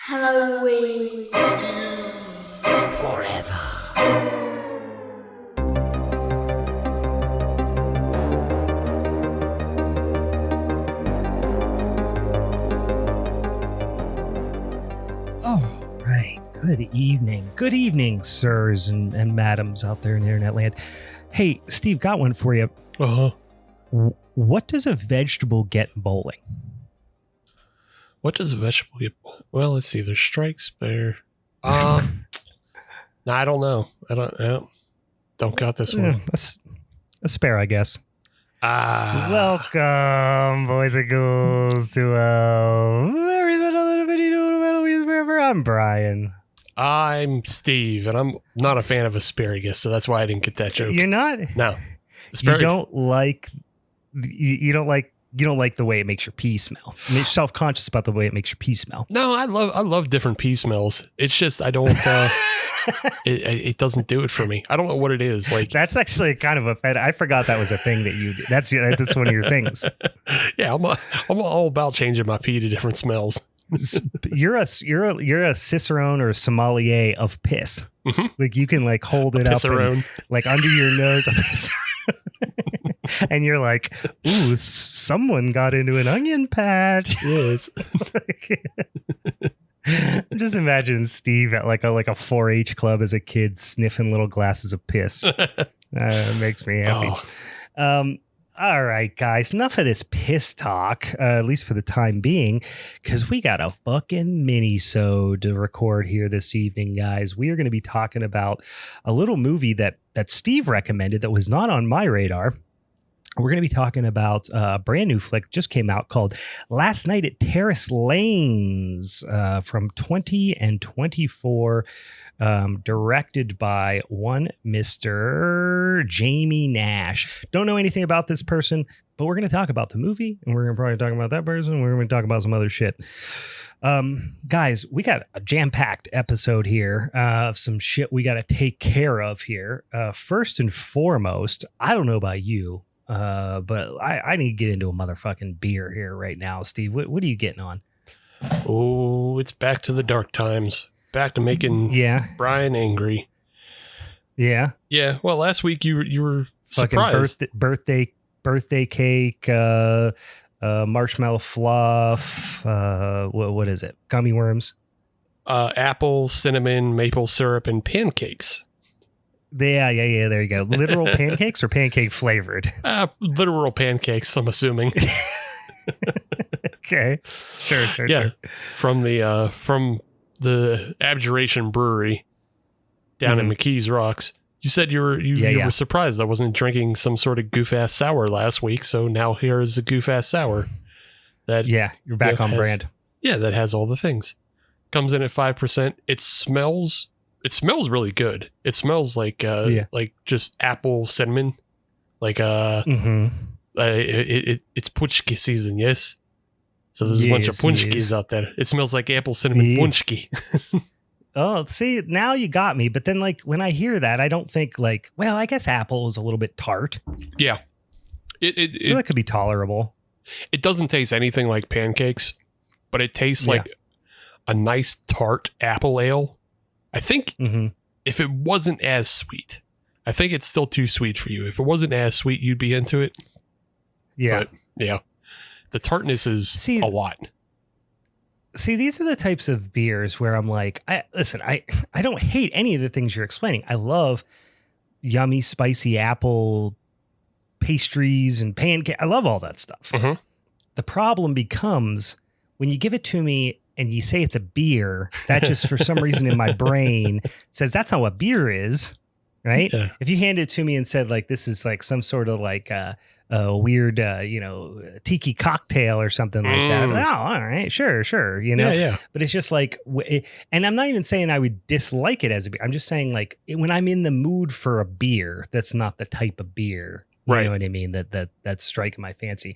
Halloween Forever. All right. Good evening. Good evening, sirs and madams out there in internet land. Hey, Steve, got one for you. What does a vegetable get in bowling? What does a vegetable get? Well, let's see. There's strikes, bear. No, I don't know. I don't got this one. A spare, I guess. Welcome, boys and girls, to very little video wherever. I'm Brian. I'm Steve, and I'm not a fan of asparagus, so that's why I didn't get that joke. You're not? No. You don't like the way it makes your pee smell. You're self-conscious about the way it makes your pee smell. No, I love different pee smells. It's just I don't. It doesn't do it for me. I don't know what it is. Like that's actually kind of I forgot that was a thing that you did. That's one of your things. Yeah, I'm all about changing my pee to different smells. You're a cicerone or a sommelier of piss. Mm-hmm. Like you can like hold it up and, like under your nose. And you're like, ooh, someone got into an onion patch. Yes. Just imagine Steve at like a 4-H club as a kid sniffing little glasses of piss. It makes me happy. Oh. All right, guys, enough of this piss talk, at least for the time being, because we got a fucking minisode to record here this evening, guys. We are going to be talking about a little movie that Steve recommended that was not on my radar. We're going to be talking about a brand new flick that just came out called Last Night at Terrace Lanes from 2024, directed by one Mr. Jamie Nash. Don't know anything about this person, but we're going to talk about the movie, and we're going to probably talk about that person. We're going to talk about some other shit. Guys, we got a jam-packed episode here of some shit we got to take care of here. First and foremost, I don't know about you, but I need to get into a motherfucking beer here right now. Steve, what are you getting on? Oh, it's back to the dark times. Back to making Brian angry. Yeah. Yeah. Well, last week you were fucking surprised. Birthday cake, marshmallow fluff. What is it? Gummy worms. Apple, cinnamon, maple syrup, and pancakes. Yeah. There you go. Literal pancakes or pancake flavored? Literal pancakes, I'm assuming. Okay. Sure. Yeah. From the Abjuration Brewery down in McKees Rocks. You said you were surprised I wasn't drinking some sort of goof-ass sour last week, so now here is a goof-ass sour. You're back on brand. Yeah, that has all the things. Comes in at 5%. It smells really good. It smells like just apple cinnamon. Like it's punchki season, yes. So there's a bunch of punchkis out there. It smells like apple cinnamon punchki. Oh, see, now you got me. But then, like, when I hear that, I don't think like, well, I guess apple is a little bit tart. Yeah, so that could be tolerable. It doesn't taste anything like pancakes, but it tastes like a nice tart apple ale. I think if it wasn't as sweet, I think it's still too sweet for you. If it wasn't as sweet, you'd be into it. Yeah. But, yeah. The tartness is a lot. See, these are the types of beers where I'm like, I don't hate any of the things you're explaining. I love yummy, spicy apple pastries and pancake. I love all that stuff. Mm-hmm. The problem becomes when you give it to me and you say it's a beer, that just for some reason in my brain says that's not what beer is, right? Yeah. If you handed it to me and said like this is like some sort of like a weird, tiki cocktail or something like that. Oh, all right, sure. Yeah. But it's just like, and I'm not even saying I would dislike it as a beer. I'm just saying like when I'm in the mood for a beer, that's not the type of beer. You know what I mean? That's striking my fancy.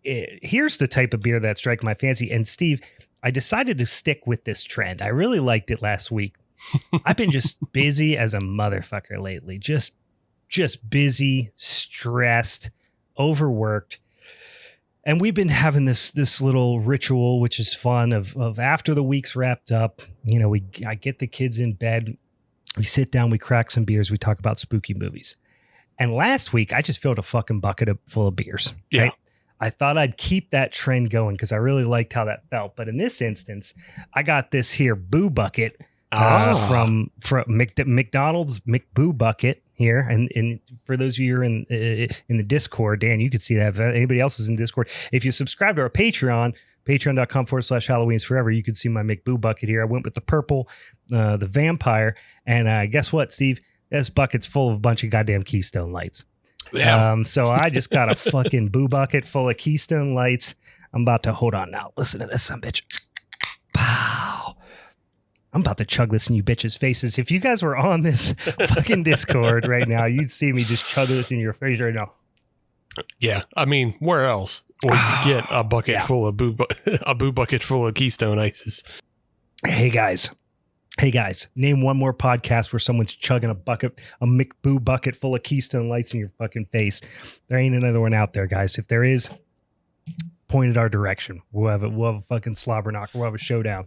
Here's the type of beer that's striking my fancy. And Steve, I decided to stick with this trend. I really liked it last week. I've been just busy as a motherfucker lately. Just busy, stressed, overworked. And we've been having this little ritual, which is fun, of after the week's wrapped up, I get the kids in bed, we sit down, we crack some beers, we talk about spooky movies. And last week, I just filled a fucking bucket full of beers. Yeah. Right? I thought I'd keep that trend going because I really liked how that felt. But in this instance, I got this here Boo Bucket from McDonald's McBoo Bucket here. And for those of you who are in the Discord, Dan, you can see that. If anybody else is in Discord, if you subscribe to our Patreon, patreon.com/Halloween's Forever, you can see my McBoo Bucket here. I went with the purple, the vampire. And guess what, Steve? This bucket's full of a bunch of goddamn Keystone Lights. Yeah. So I just got a fucking Boo Bucket full of Keystone Lights. I'm about to hold on now. Listen to this, son bitch. Pow. I'm about to chug this in you bitches' faces. If you guys were on this fucking Discord right now, you'd see me just chug this in your face right now. Yeah. I mean, where else would you get a bucket full of a Boo Bucket full of Keystone Ices? Hey guys, name one more podcast where someone's chugging a McBoo Bucket full of Keystone Lights in your fucking face. There ain't another one out there, guys. If there is, point it our direction. We'll have a fucking slobber knocker. We'll have a showdown.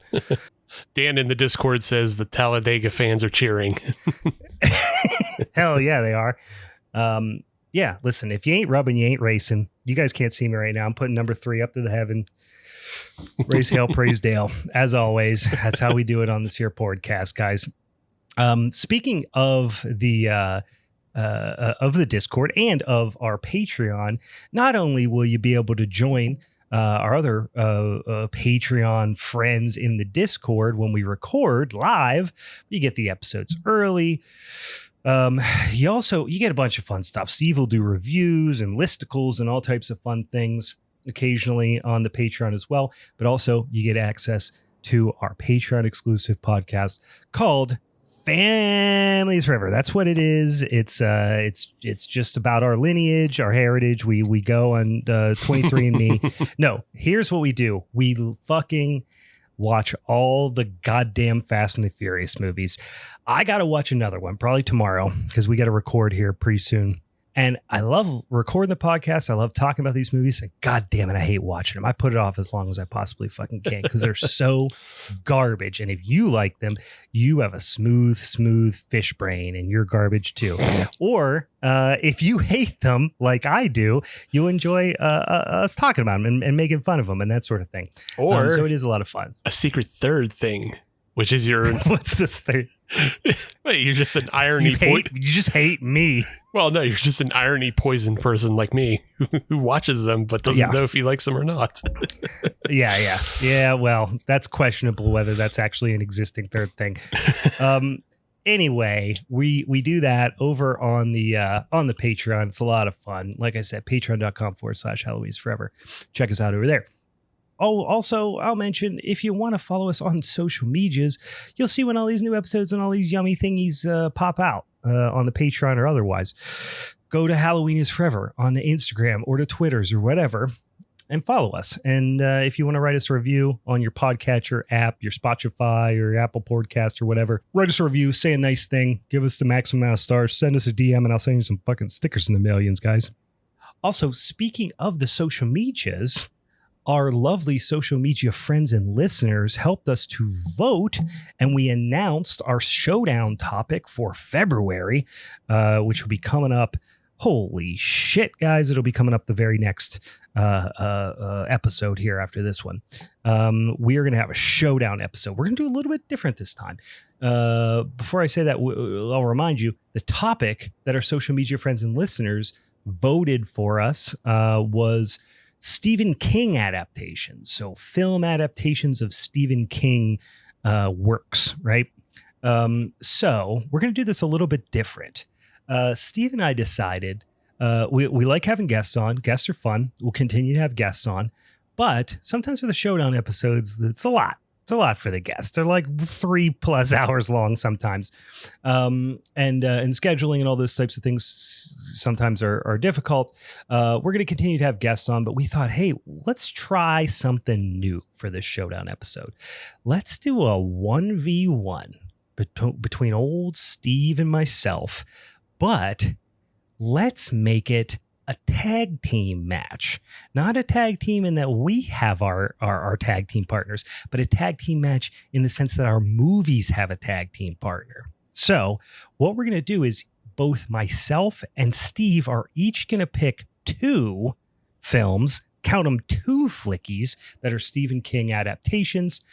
Dan in the Discord says the Talladega fans are cheering. Hell yeah, they are. Yeah, listen, if you ain't rubbing, you ain't racing. You guys can't see me right now. I'm putting number 3 up to the heaven. Raise hell, praise Dale. As always, that's how we do it on this here podcast, guys. Speaking of the Discord and of our Patreon, not only will you be able to join our other Patreon friends in the Discord when we record live, you get the episodes early. You get a bunch of fun stuff. Steve will do reviews and listicles and all types of fun things occasionally on the Patreon as well, but also you get access to our Patreon exclusive podcast called Families Forever. That's what it is. It's just about our lineage, our heritage. We go on 23andMe. No, here's what we do. We fucking watch all the goddamn Fast and the Furious movies. I got to watch another one probably tomorrow because we got to record here pretty soon. And I love recording the podcast. I love talking about these movies. And God damn it, I hate watching them. I put it off as long as I possibly fucking can because they're so garbage. And if you like them, you have a smooth fish brain and you're garbage too. Or if you hate them like I do, you'll enjoy us talking about them and making fun of them and that sort of thing. Or so it is a lot of fun. A secret third thing, which is your... What's this thing? Wait, you're just an irony... You just hate me. Well, no, you're just an irony poison person like me who watches them but doesn't know if he likes them or not. Yeah. Well, that's questionable whether that's actually an existing third thing. Anyway, we do that over on the Patreon. It's a lot of fun. Like I said, patreon.com/Halloween's Forever. Check us out over there. Oh, also, I'll mention if you want to follow us on social medias, you'll see when all these new episodes and all these yummy thingies pop out on the Patreon or otherwise. Go to Halloween is Forever on the Instagram or the Twitters or whatever and follow us. And if you want to write us a review on your podcatcher app, your Spotify or your Apple Podcast or whatever, write us a review, say a nice thing, give us the maximum amount of stars, send us a DM, and I'll send you some fucking stickers in the millions, guys. Also, speaking of the social medias, our lovely social media friends and listeners helped us to vote, and we announced our showdown topic for February, which will be coming up. Holy shit, guys. It'll be coming up the very next episode here after this one. We are going to have a showdown episode. We're going to do a little bit different this time. Before I say that, I'll remind you, the topic that our social media friends and listeners voted for us was Stephen King adaptations. So film adaptations of Stephen King works, right? So we're going to do this a little bit different. Steve and I decided we like having guests on. Guests are fun. We'll continue to have guests on. But sometimes for the showdown episodes, it's a lot. It's a lot for the guests. They're like 3+ hours long sometimes. And scheduling and all those types of things sometimes are difficult. We're going to continue to have guests on, but we thought, hey, let's try something new for this showdown episode. Let's do a 1v1 between old Steve and myself, but let's make it a tag team match. Not a tag team in that we have our tag team partners, but a tag team match in the sense that our movies have a tag team partner. So what we're going to do is both myself and Steve are each going to pick 2 films, count them 2 flickies that are Stephen King adaptations.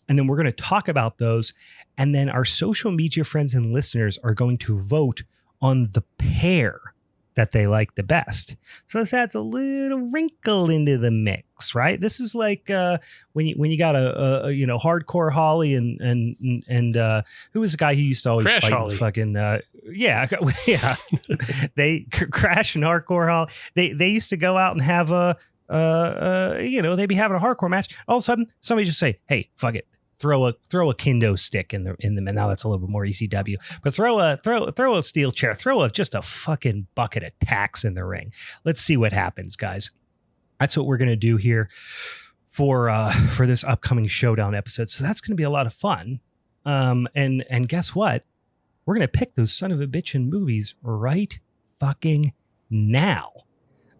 And then we're going to talk about those. And then our social media friends and listeners are going to vote on the pair that they like the best. So this adds a little wrinkle into the mix, right? This is like when you got a hardcore Holly and who was the guy who used to always Crash fight Holly. fucking yeah they Crash and hardcore Holly. They used to go out and have they'd be having a hardcore match. All of a sudden, somebody just say, "Hey, fuck it, throw a kendo stick in the. Now that's a little bit more ECW, but throw a steel chair, just a fucking bucket of tacks in the ring. Let's see what happens, guys." That's what we're gonna do here for this upcoming Showdown episode. So that's gonna be a lot of fun. And guess what? We're gonna pick those son of a bitchin' movies right fucking now.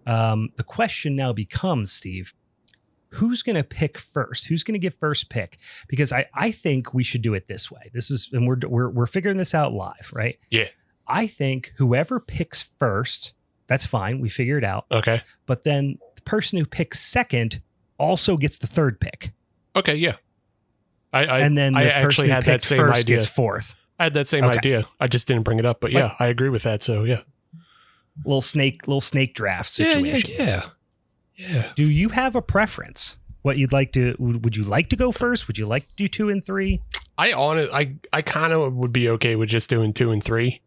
The question now becomes, Steve, who's going to pick first? Who's going to get first pick? Because I think we should do it this way. And we're figuring this out live, right? Yeah. I think whoever picks first, that's fine. We figure it out. Okay. But then the person who picks second also gets the third pick. Okay. Yeah. And then the person who picks first gets fourth. I had that same idea. I just didn't bring it up, but yeah, I agree with that. So yeah. Little snake draft situation. Yeah. Do you have a preference? What you'd like to? Would you like to go first? Would you like to do 2 and 3? I kind of would be okay with just doing 2 and 3.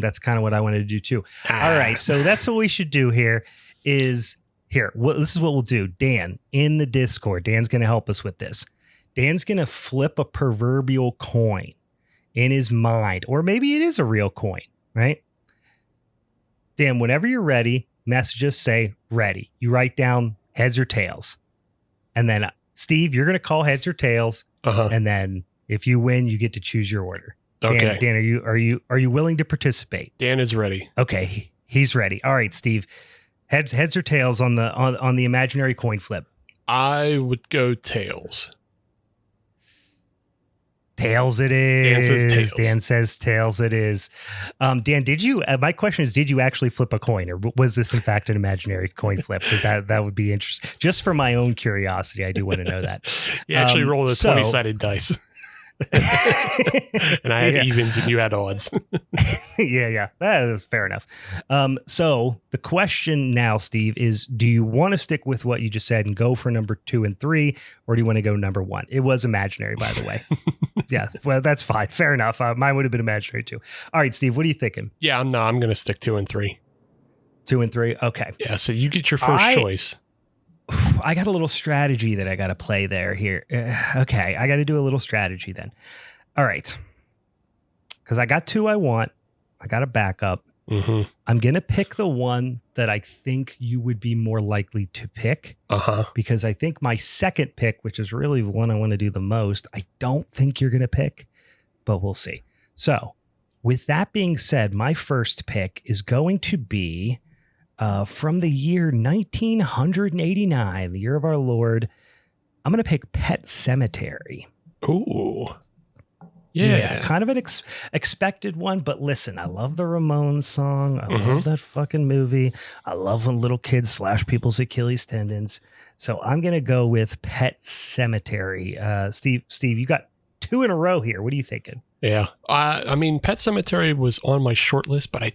That's kind of what I wanted to do too. All right, so that's what we should do here. This is what we'll do. Dan in the Discord. Dan's going to help us with this. Dan's going to flip a proverbial coin in his mind, or maybe it is a real coin, right? Dan, whenever you're ready, messages say ready. You write down heads or tails. And then Steve, you're going to call heads or tails. And then if you win, you get to choose your order. Okay. Dan, are you willing to participate? Dan is ready. Okay. He's ready. All right, Steve. Heads or tails on the imaginary coin flip. I would go tails. Tails it is. Dan says tails. Dan says tails it is. Dan, did you, my question is, did you actually flip a coin, or was this in fact an imaginary coin flip? Because that would be interesting. Just for my own curiosity, I do want to know that. You actually rolled a 20-sided dice. And I had evens and you had odds. Yeah. That is fair enough. So the question now, Steve, is do you want to stick with what you just said and go for number 2 and 3, or do you want to go number 1? It was imaginary, by the way. Yes. Well, that's fine. Fair enough. Mine would have been imaginary too. All right, Steve, what are you thinking? Yeah, I'm going to stick 2 and 3. 2 and 3. Okay. Yeah. So you get your first choice. I got a little strategy that I got to play here. Okay, I got to do a little strategy then. All right. Because I got 2 I want. I got a backup. Mm-hmm. I'm going to pick the one that I think you would be more likely to pick. Because I think my second pick, which is really the one I want to do the most, I don't think you're going to pick, but we'll see. So with that being said, my first pick is going to be from the year 1989, the year of our Lord. I'm going to pick Pet Sematary. Ooh. Yeah. Kind of an expected one, but listen, I love the Ramones song. I love that fucking movie. I love when little kids slash people's Achilles tendons. So I'm going to go with Pet Sematary. Steve, you got 2 in a row here. What are you thinking? Yeah. I mean, Pet Sematary was on my short list, but I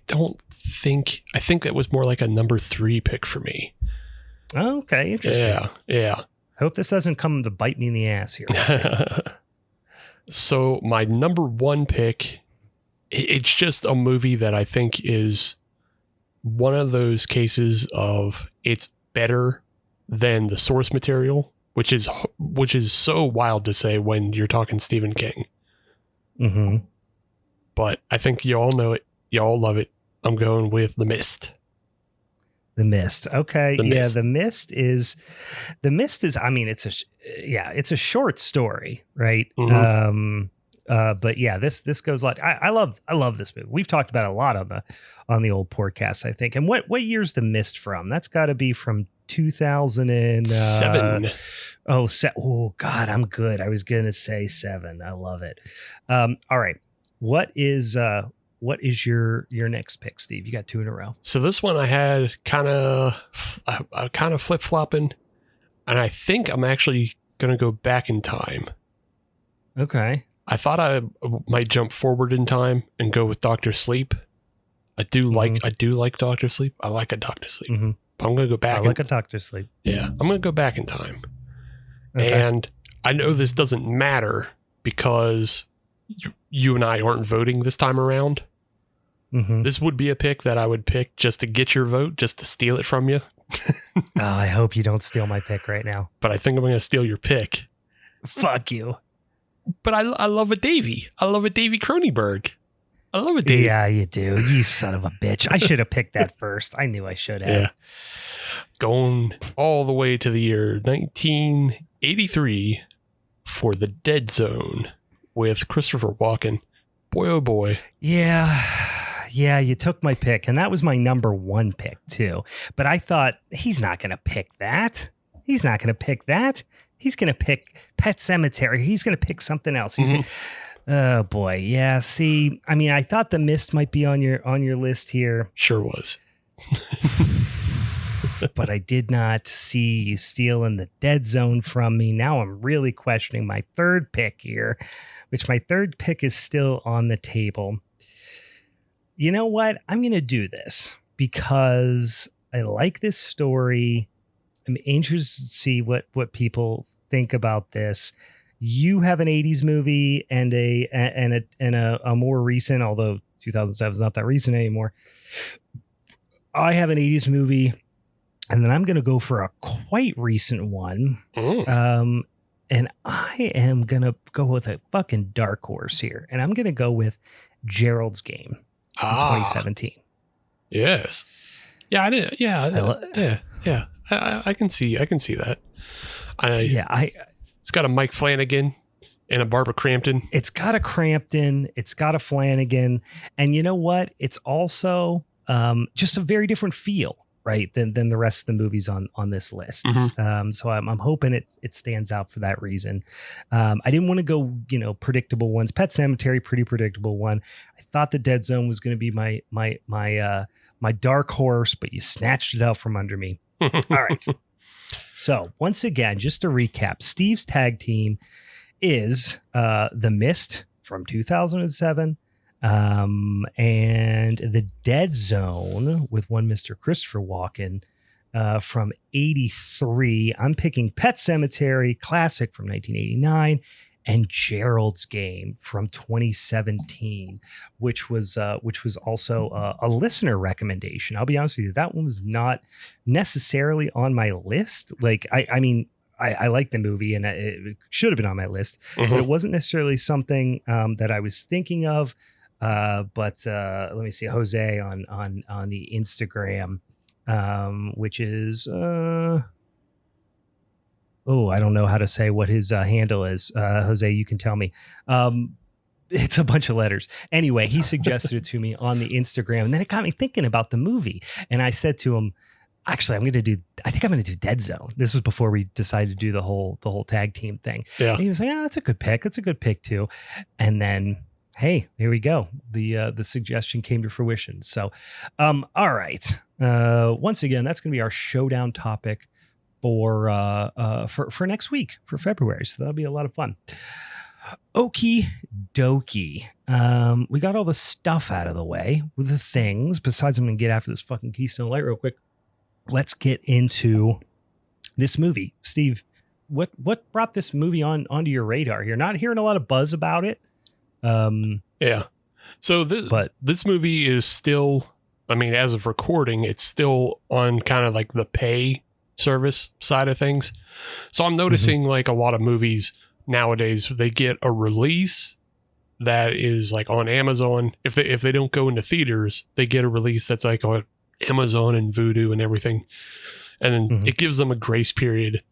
think it was more like a number 3 pick for me. Okay. Interesting. Yeah. Hope this doesn't come to bite me in the ass here. So my number 1 pick, it's just a movie that I think is one of those cases of it's better than the source material, which is so wild to say when you're talking Stephen King. Mm-hmm. But I think you all know it. You all love it. I'm going with The Mist. The Mist. Okay. The Mist is, I mean, it's a short story, right? But yeah, this goes like I love this movie. We've talked about it a lot on the old podcast, I think. And what year's The Mist from? That's got to be from 2007. Oh God, I'm good. I was gonna say 7. I love it. All right, what is your next pick, Steve? You got 2 in a row. So this one I had kind of flip flopping, and I think I'm actually gonna go back in time. Okay. I thought I might jump forward in time and go with Dr. Sleep. I do like Dr. Sleep. I like a Dr. Sleep. Mm-hmm. But I'm going to go back. I like a Dr. Sleep. Yeah. I'm going to go back in time. Okay. And I know this doesn't matter because you and I aren't voting this time around. Mm-hmm. This would be a pick that I would pick just to get your vote, just to steal it from you. Oh, I hope you don't steal my pick right now. But I think I'm going to steal your pick. Fuck you. But I love a Davy. I love a Davy Cronenberg. I love a Davy. Yeah, you do. You son of a bitch. I should have picked that first. I knew I should have. Yeah. Going all the way to the year 1983 for The Dead Zone with Christopher Walken. Boy, oh boy. Yeah, you took my pick, and that was my number 1 pick, too. But I thought, he's not going to pick that. He's going to pick Pet Sematary. He's going to pick something else. Oh boy. Yeah. See, I mean, I thought The Mist might be on your list here. Sure was. But I did not see you stealing The Dead Zone from me. Now I'm really questioning my 3rd pick here, which my 3rd pick is still on the table. You know what? I'm going to do this because I like this story. I'm interested to see what people think about this. You have an 80s movie and a more recent, although 2007 is not that recent anymore. I have an 80s movie, and then I'm going to go for a quite recent one. And I am going to go with a fucking dark horse here, and I'm going to go with Gerald's Game in 2017. Yes. Yeah, I did. Yeah. Yeah. I can see that. It's got a Mike Flanagan and a Barbara Crampton. It's got a Crampton. It's got a Flanagan. And you know what? It's also just a very different feel, right, than the rest of the movies on this list. Mm-hmm. So I'm hoping it stands out for that reason. I didn't want to go, predictable ones. Pet Sematary, pretty predictable one. I thought The Dead Zone was going to be my dark horse, but you snatched it out from under me. All right. So once again, just to recap, Steve's tag team is The Mist from 2007 and The Dead Zone with one Mr. Christopher Walken from 83. I'm picking Pet Sematary, classic from 1989, and Gerald's Game from 2017, which was also a listener recommendation. I'll be honest with you, that one was not necessarily on my list. Like, I mean, I like the movie, and it should have been on my list, but it wasn't necessarily something that I was thinking of. But let me see, Jose on the Instagram, which is I don't know how to say what his handle is. Jose, you can tell me. It's a bunch of letters. Anyway, he suggested it to me on the Instagram, and then it got me thinking about the movie. And I said to him, actually, I think I'm going to do Dead Zone. This was before we decided to do the whole tag team thing. Yeah. And he was like, that's a good pick. That's a good pick too. And then, hey, here we go. The suggestion came to fruition. So, all right. Once again, that's going to be our showdown topic for next week, for February. So that'll be a lot of fun. Okie dokie. We got all the stuff out of the way with the things. Besides, I'm going to get after this fucking Keystone Light real quick. Let's get into this movie. Steve, what brought this movie onto your radar here? Not hearing a lot of buzz about it. Yeah. So this movie is still, I mean, as of recording, it's still on kind of like the pay service side of things. So I'm noticing like a lot of movies nowadays, they get a release that is like on Amazon. If they don't go into theaters, they get a release that's like on Amazon and Vudu and everything. And then it gives them a grace period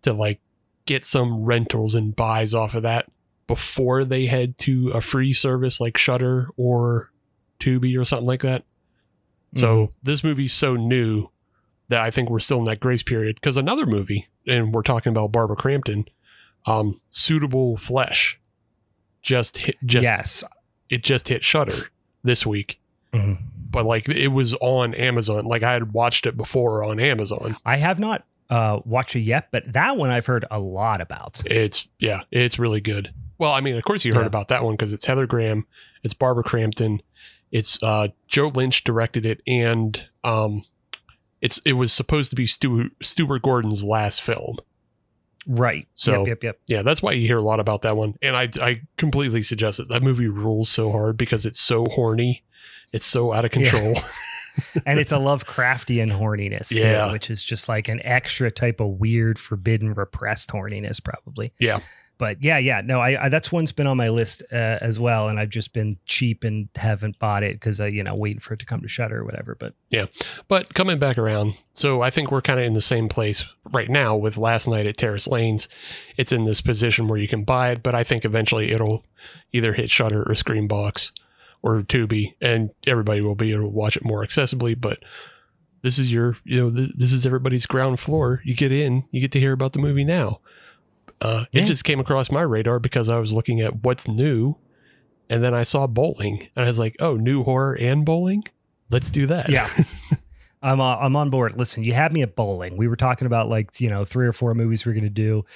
to like get some rentals and buys off of that. before they head to a free service like Shudder or Tubi or something like that. So this movie's so new that I think we're still in that grace period. Because another movie, and we're talking about Barbara Crampton, Suitable Flesh, it just hit Shudder this week. But like it was on Amazon. Like I had watched it before on Amazon. I have not watched it yet, but that one I've heard a lot about. It's really good. Well, I mean, of course you heard about that one because it's Heather Graham, it's Barbara Crampton, it's Joe Lynch directed it, and it was supposed to be Stuart Gordon's last film. Right. So yep. Yeah, that's why you hear a lot about that one. And I completely suggest it. That movie rules so hard because it's so horny. It's so out of control. Yeah. And it's a Lovecraftian horniness too, which is just like an extra type of weird, forbidden, repressed horniness probably. Yeah. But yeah. No, I that's one's been on my list as well. And I've just been cheap and haven't bought it because, waiting for it to come to Shudder or whatever. But yeah, but coming back around. So I think we're kind of in the same place right now with Last Night at Terrace Lanes. It's in this position where you can buy it, but I think eventually it'll either hit Shudder or Screambox or Tubi, and everybody will be able to watch it more accessibly. But this is this is everybody's ground floor. You get in, you get to hear about the movie now. It just came across my radar because I was looking at what's new, and then I saw bowling, and I was like, "Oh, new horror and bowling? Let's do that." Yeah, I'm on board. Listen, you had me at bowling. We were talking about 3 or 4 movies we're gonna do,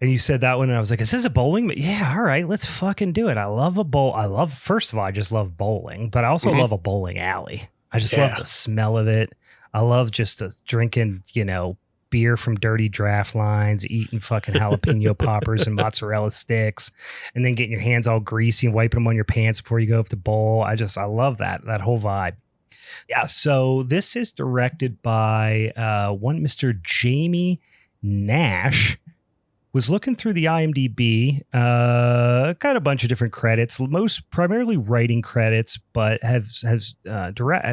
and you said that one, and I was like, "Is this a bowling?" But yeah, all right, let's fucking do it. I love first of all, I just love bowling, but I also love a bowling alley. I just love the smell of it. I love just drinking, beer from dirty draft lines, eating fucking jalapeno poppers and mozzarella sticks, and then getting your hands all greasy and wiping them on your pants before you go up to bowl. I love that whole vibe. Yeah. So this is directed by one Mr. Jamie Nash. Was looking through the IMDb, got a bunch of different credits, most primarily writing credits, but has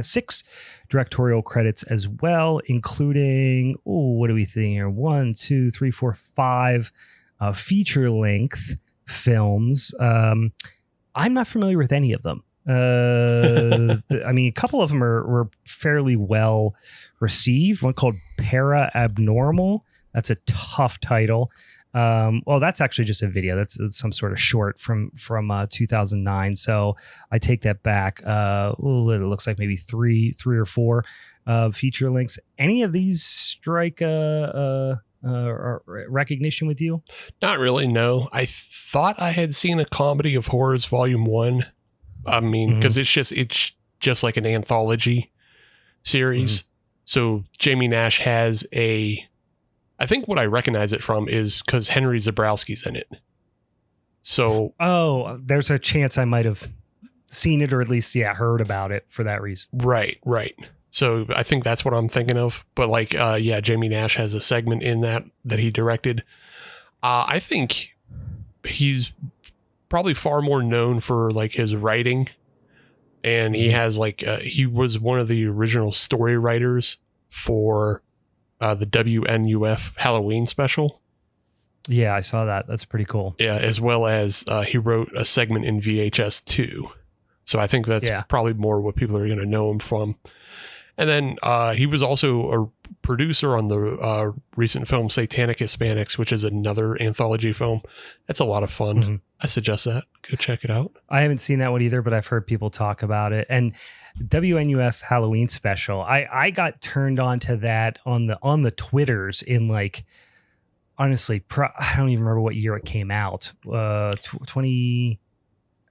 6 directorial credits as well, including, what do we think here? 1, 2, 3, 4, 5 feature length films. I'm not familiar with any of them. I mean, a couple of them were fairly well received. One called Para Abnormal. That's a tough title. Well, that's actually just a video. That's some sort of short from 2009. So I take that back. It looks like maybe three or 4 feature links. Any of these strike recognition with you? Not really. No, I thought I had seen a Comedy of Horrors Volume 1. I mean, because it's just like an anthology series. So Jamie Nash has I think what I recognize it from is because Henry Zebrowski's in it. So, there's a chance I might have seen it, or at least heard about it for that reason. Right. So I think that's what I'm thinking of. But Jamie Nash has a segment in that he directed. I think he's probably far more known for his writing, and he has he was one of the original story writers for the WNUF Halloween special. Yeah, I saw that. That's pretty cool. Yeah, as well as he wrote a segment in VHS 2. So I think that's probably more what people are going to know him from. And then he was also a producer on the recent film Satanic Hispanics, which is another anthology film. That's a lot of fun. I suggest that. Go check it out. I haven't seen that one either, but I've heard people talk about it. And WNUF Halloween special, I got turned on to that on the Twitters in honestly, I don't even remember what year it came out. 20.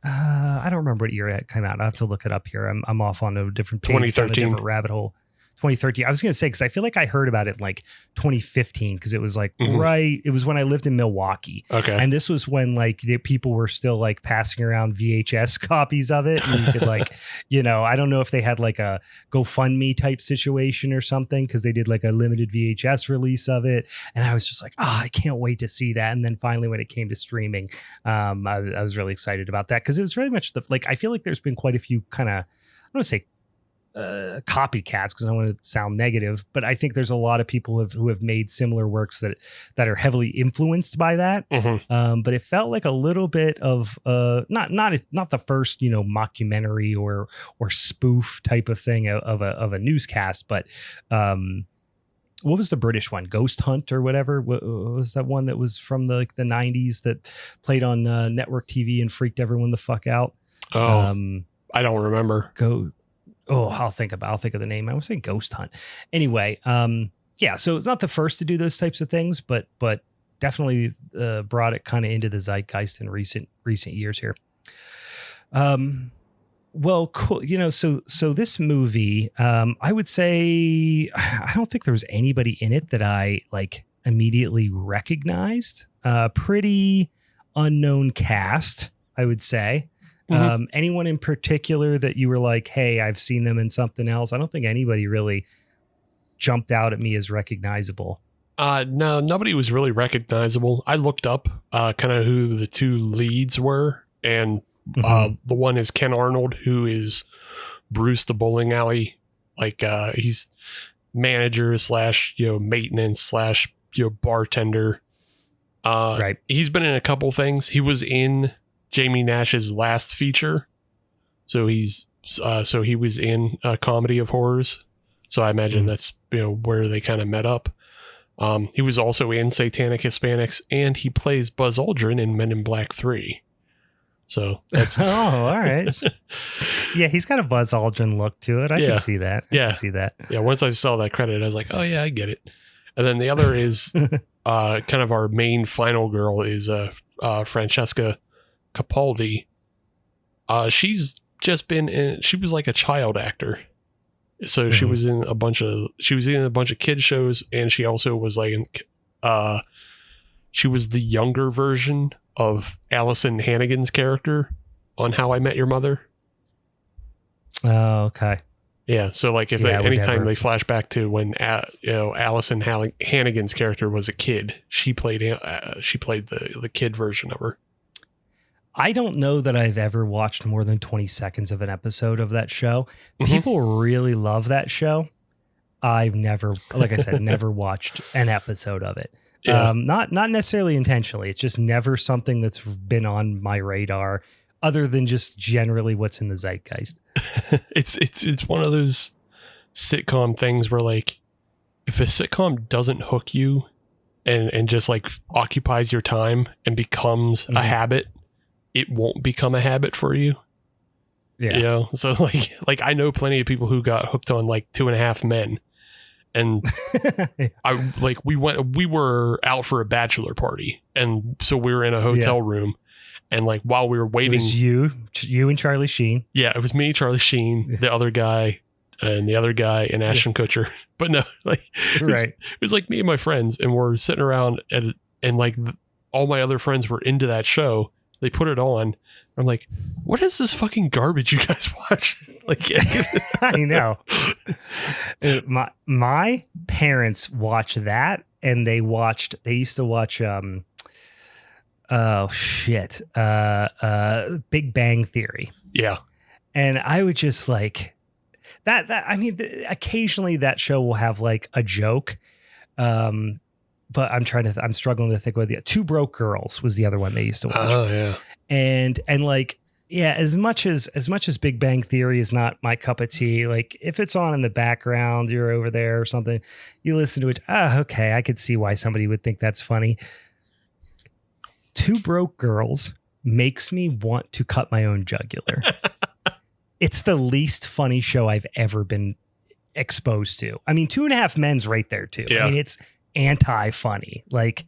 I don't remember what year it came out. I have to look it up here. I'm off on a different page, 2013, a different rabbit hole. 2013. I was going to say, because I feel like I heard about it in 2015, because it was right. It was when I lived in Milwaukee. Okay. And this was when the people were still passing around VHS copies of it. And you could I don't know if they had a GoFundMe type situation or something, because they did a limited VHS release of it. And I was just I can't wait to see that. And then finally, when it came to streaming, I was really excited about that, because it was very much I feel like there's been quite a few kind of, I don't want to say copycats, because I don't want to sound negative, but I think there's a lot of people who have made similar works that are heavily influenced by that. Mm-hmm. But it felt like a little bit of not the first mockumentary or spoof type of thing of a newscast, but what was the British one? Ghost Hunt or whatever? What was that one that was from the 90s that played on network TV and freaked everyone the fuck out? Oh, I don't remember. I'll think of the name. I was saying Ghost Hunt. Anyway, yeah, so it's not the first to do those types of things, but definitely brought it kind of into the zeitgeist in recent years here. Well, cool. So this movie, I would say I don't think there was anybody in it that I like immediately recognized. Pretty unknown cast, I would say. Mm-hmm. Anyone in particular that you were like, hey, I've seen them in something else? I don't think anybody really jumped out at me as recognizable. No, nobody was really recognizable. I looked up kind of who the two leads were, and the one is Ken Arnold, who is Bruce the bowling alley. Like he's manager / maintenance / bartender. Right. He's been in a couple things. He was in Jamie Nash's last feature. So he was in a Comedy of Horrors. So I imagine that's where they kind of met up. He was also in Satanic Hispanics, and he plays Buzz Aldrin in Men in Black 3. So that's all right. Yeah, he's got a Buzz Aldrin look to it. I can see that. I can see that. Yeah, once I saw that credit, I was like, oh yeah, I get it. And then the other is kind of our main final girl is Francesca Capaldi. She's just been in, she was like a child actor. So she was in a bunch of kid shows, and she also was like she was the younger version of Allison Hannigan's character on How I Met Your Mother. Oh, okay. Yeah, so like if anytime they flash back to when Allison Hannigan's character was a kid, she played the kid version of her. I don't know that I've ever watched more than 20 seconds of an episode of that show. People really love that show. I've never, like I said, never watched an episode of it. Yeah. Not necessarily intentionally. It's just never something that's been on my radar other than just generally what's in the zeitgeist. It's one of those sitcom things where like if a sitcom doesn't hook you and just like occupies your time and becomes a habit, it won't become a habit for you. Yeah. So like I know plenty of people who got hooked on like 2.5 Men. And we were out for a bachelor party, and so we were in a hotel room, and like while we were waiting, it was you and Charlie Sheen. Yeah, it was me, Charlie Sheen, the other guy, and Ashton Kutcher. But no, like it was like me and my friends, and we're sitting around, and like all my other friends were into that show. They put it on. I'm like, what is this fucking garbage you guys watch? Like, I know. My parents watch that, and they used to watch Big Bang Theory. Yeah. And I would just like that I mean, occasionally that show will have like a joke. But I'm struggling to think what Two Broke Girls was the other one they used to watch. Oh yeah. And like, yeah, as much as Big Bang Theory is not my cup of tea, like if it's on in the background, you're over there or something, you listen to it. Okay, I could see why somebody would think that's funny. Two Broke Girls makes me want to cut my own jugular. It's the least funny show I've ever been exposed to. I mean, 2.5 Men's right there too. Yeah. I mean, it's anti-funny. Like,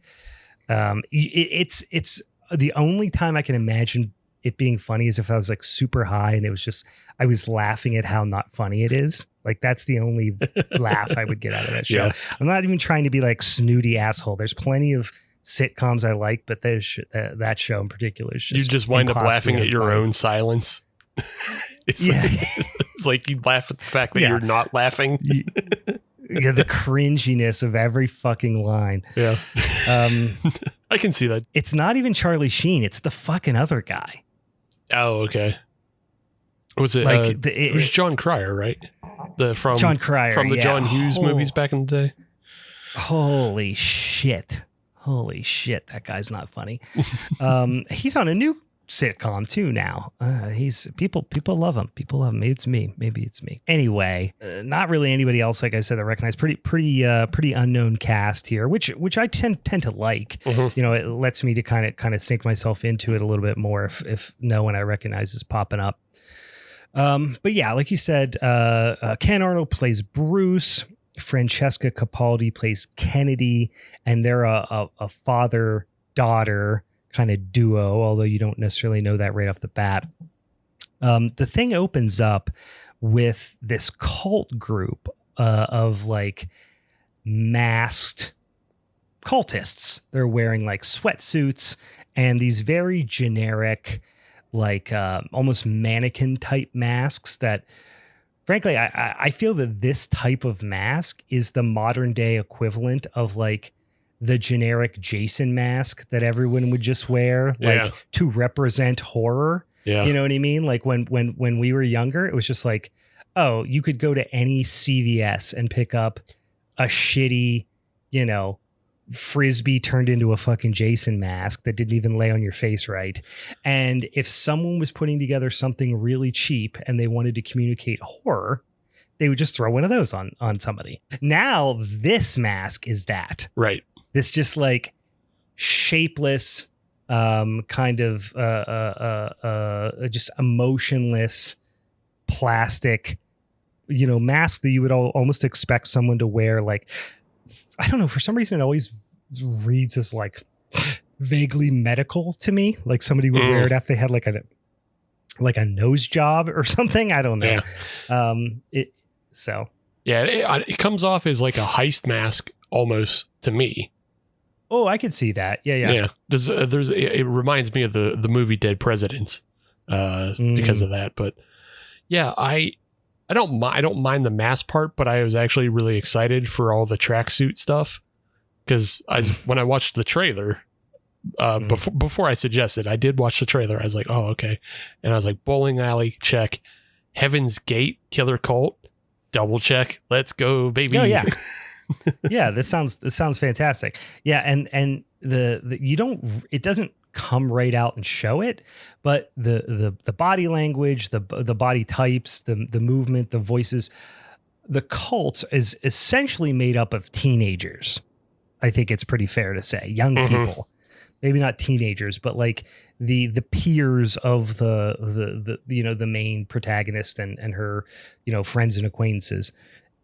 it's the only time I can imagine it being funny is if I was like super high and it was just, I was laughing at how not funny it is. Like that's the only laugh I would get out of that show. Yeah. I'm not even trying to be like snooty asshole. There's plenty of sitcoms I like, but that show in particular is just, you just wind up laughing at your own silence. It's like you laugh at the fact that you're not laughing. Yeah, the cringiness of every fucking line. Yeah. I can see that. It's not even Charlie Sheen. It's the fucking other guy. Oh, okay. Was it? Like It was John Cryer, right? John Cryer from the John Hughes movies back in the day. Holy shit! That guy's not funny. He's on a new sitcom too now. He's people love him. People love him. Maybe it's me. Anyway, not really anybody else. Like I said, I recognize pretty unknown cast here, which I tend to like. Mm-hmm. You know, it lets me to kind of sink myself into it a little bit more if no one I recognize is popping up. But yeah, like you said, Ken Arnold plays Bruce. Francesca Capaldi plays Kennedy, and they're a father-daughter kind of duo, although you don't necessarily know that right off the bat. The thing opens up with this cult group of like masked cultists. They're wearing like sweatsuits and these very generic, like almost mannequin type masks that, frankly, I feel that this type of mask is the modern day equivalent of like the generic Jason mask that everyone would just wear, like to represent horror. Yeah. You know what I mean? Like when we were younger, it was just like, oh, you could go to any CVS and pick up a shitty, you know, Frisbee turned into a fucking Jason mask that didn't even lay on your face right. And if someone was putting together something really cheap and they wanted to communicate horror, they would just throw one of those on somebody. Now this mask is that. Right. This just like shapeless, kind of just emotionless plastic, you know, mask that you would almost expect someone to wear. Like, I don't know, for some reason it always reads as like vaguely medical to me. Like somebody would wear it after they had like a nose job or something. I don't know. Yeah. It comes off as like a heist mask almost to me. Oh, I could see that. Yeah. It reminds me of the movie Dead Presidents because of that. But yeah, I don't mind the mask part, but I was actually really excited for all the tracksuit stuff because when I watched the trailer, before I suggested, I did watch the trailer. I was like, oh, okay. And I was like, bowling alley, check. Heaven's Gate, killer cult, double check. Let's go, baby. Oh, yeah. Yeah, this sounds fantastic. Yeah, and it doesn't come right out and show it, but the body language, the body types, the movement, the voices, the cult is essentially made up of teenagers. I think it's pretty fair to say young people, maybe not teenagers, but like the peers of the you know, the main protagonist and her, you know, friends and acquaintances.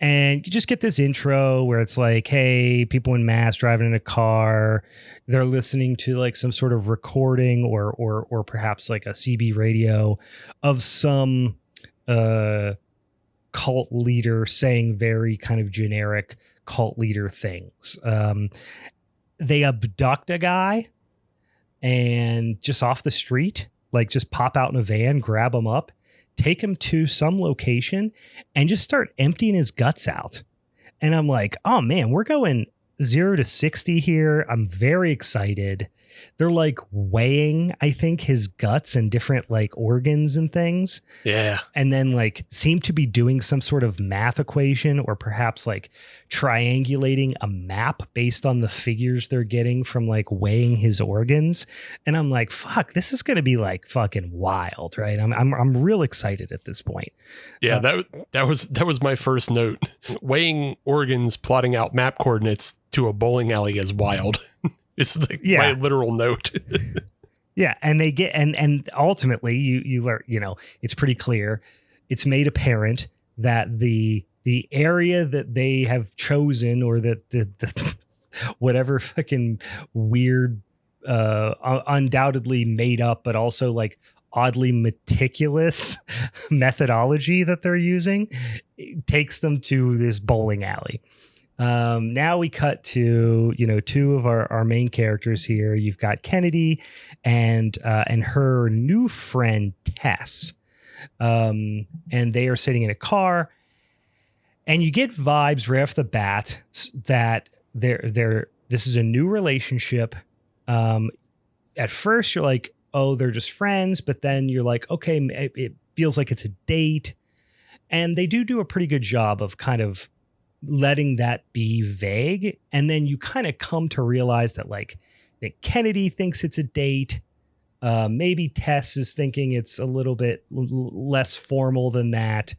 And you just get this intro where it's like, hey, people in masks driving in a car. They're listening to like some sort of recording or perhaps like a CB radio of some cult leader saying very kind of generic cult leader things. They abduct a guy and just off the street, like just pop out in a van, grab him up, take him to some location and just start emptying his guts out. And I'm like, oh man, we're going 0 to 60 here. I'm very excited. They're like weighing, I think, his guts and different like organs and things. Yeah. And then like seem to be doing some sort of math equation or perhaps like triangulating a map based on the figures they're getting from like weighing his organs. And I'm like, fuck, this is going to be like fucking wild, right? I'm real excited at this point. Yeah, that was my first note. Weighing organs, plotting out map coordinates to a bowling alley is wild. It's like my literal note. Yeah. And they get, and ultimately you learn, you know, it's pretty clear. It's made apparent that the area that they have chosen or that the whatever fucking weird, undoubtedly made up, but also like oddly meticulous methodology that they're using takes them to this bowling alley. Now we cut to, you know, two of our main characters here. You've got Kennedy and her new friend Tess. And they are sitting in a car and you get vibes right off the bat that this is a new relationship. At first you're like, oh, they're just friends. But then you're like, okay, it feels like it's a date. And they do a pretty good job of kind of letting that be vague. And then you kind of come to realize that like that Kennedy thinks it's a date. Maybe Tess is thinking it's a little bit less formal than that.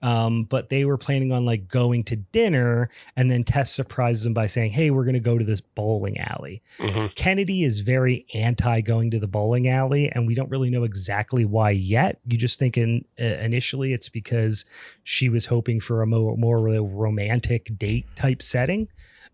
But they were planning on like going to dinner, and then Tess surprises them by saying, hey, we're going to go to this bowling alley. Mm-hmm. Kennedy is very anti going to the bowling alley, and we don't really know exactly why yet. You just think initially it's because she was hoping for a more romantic date type setting.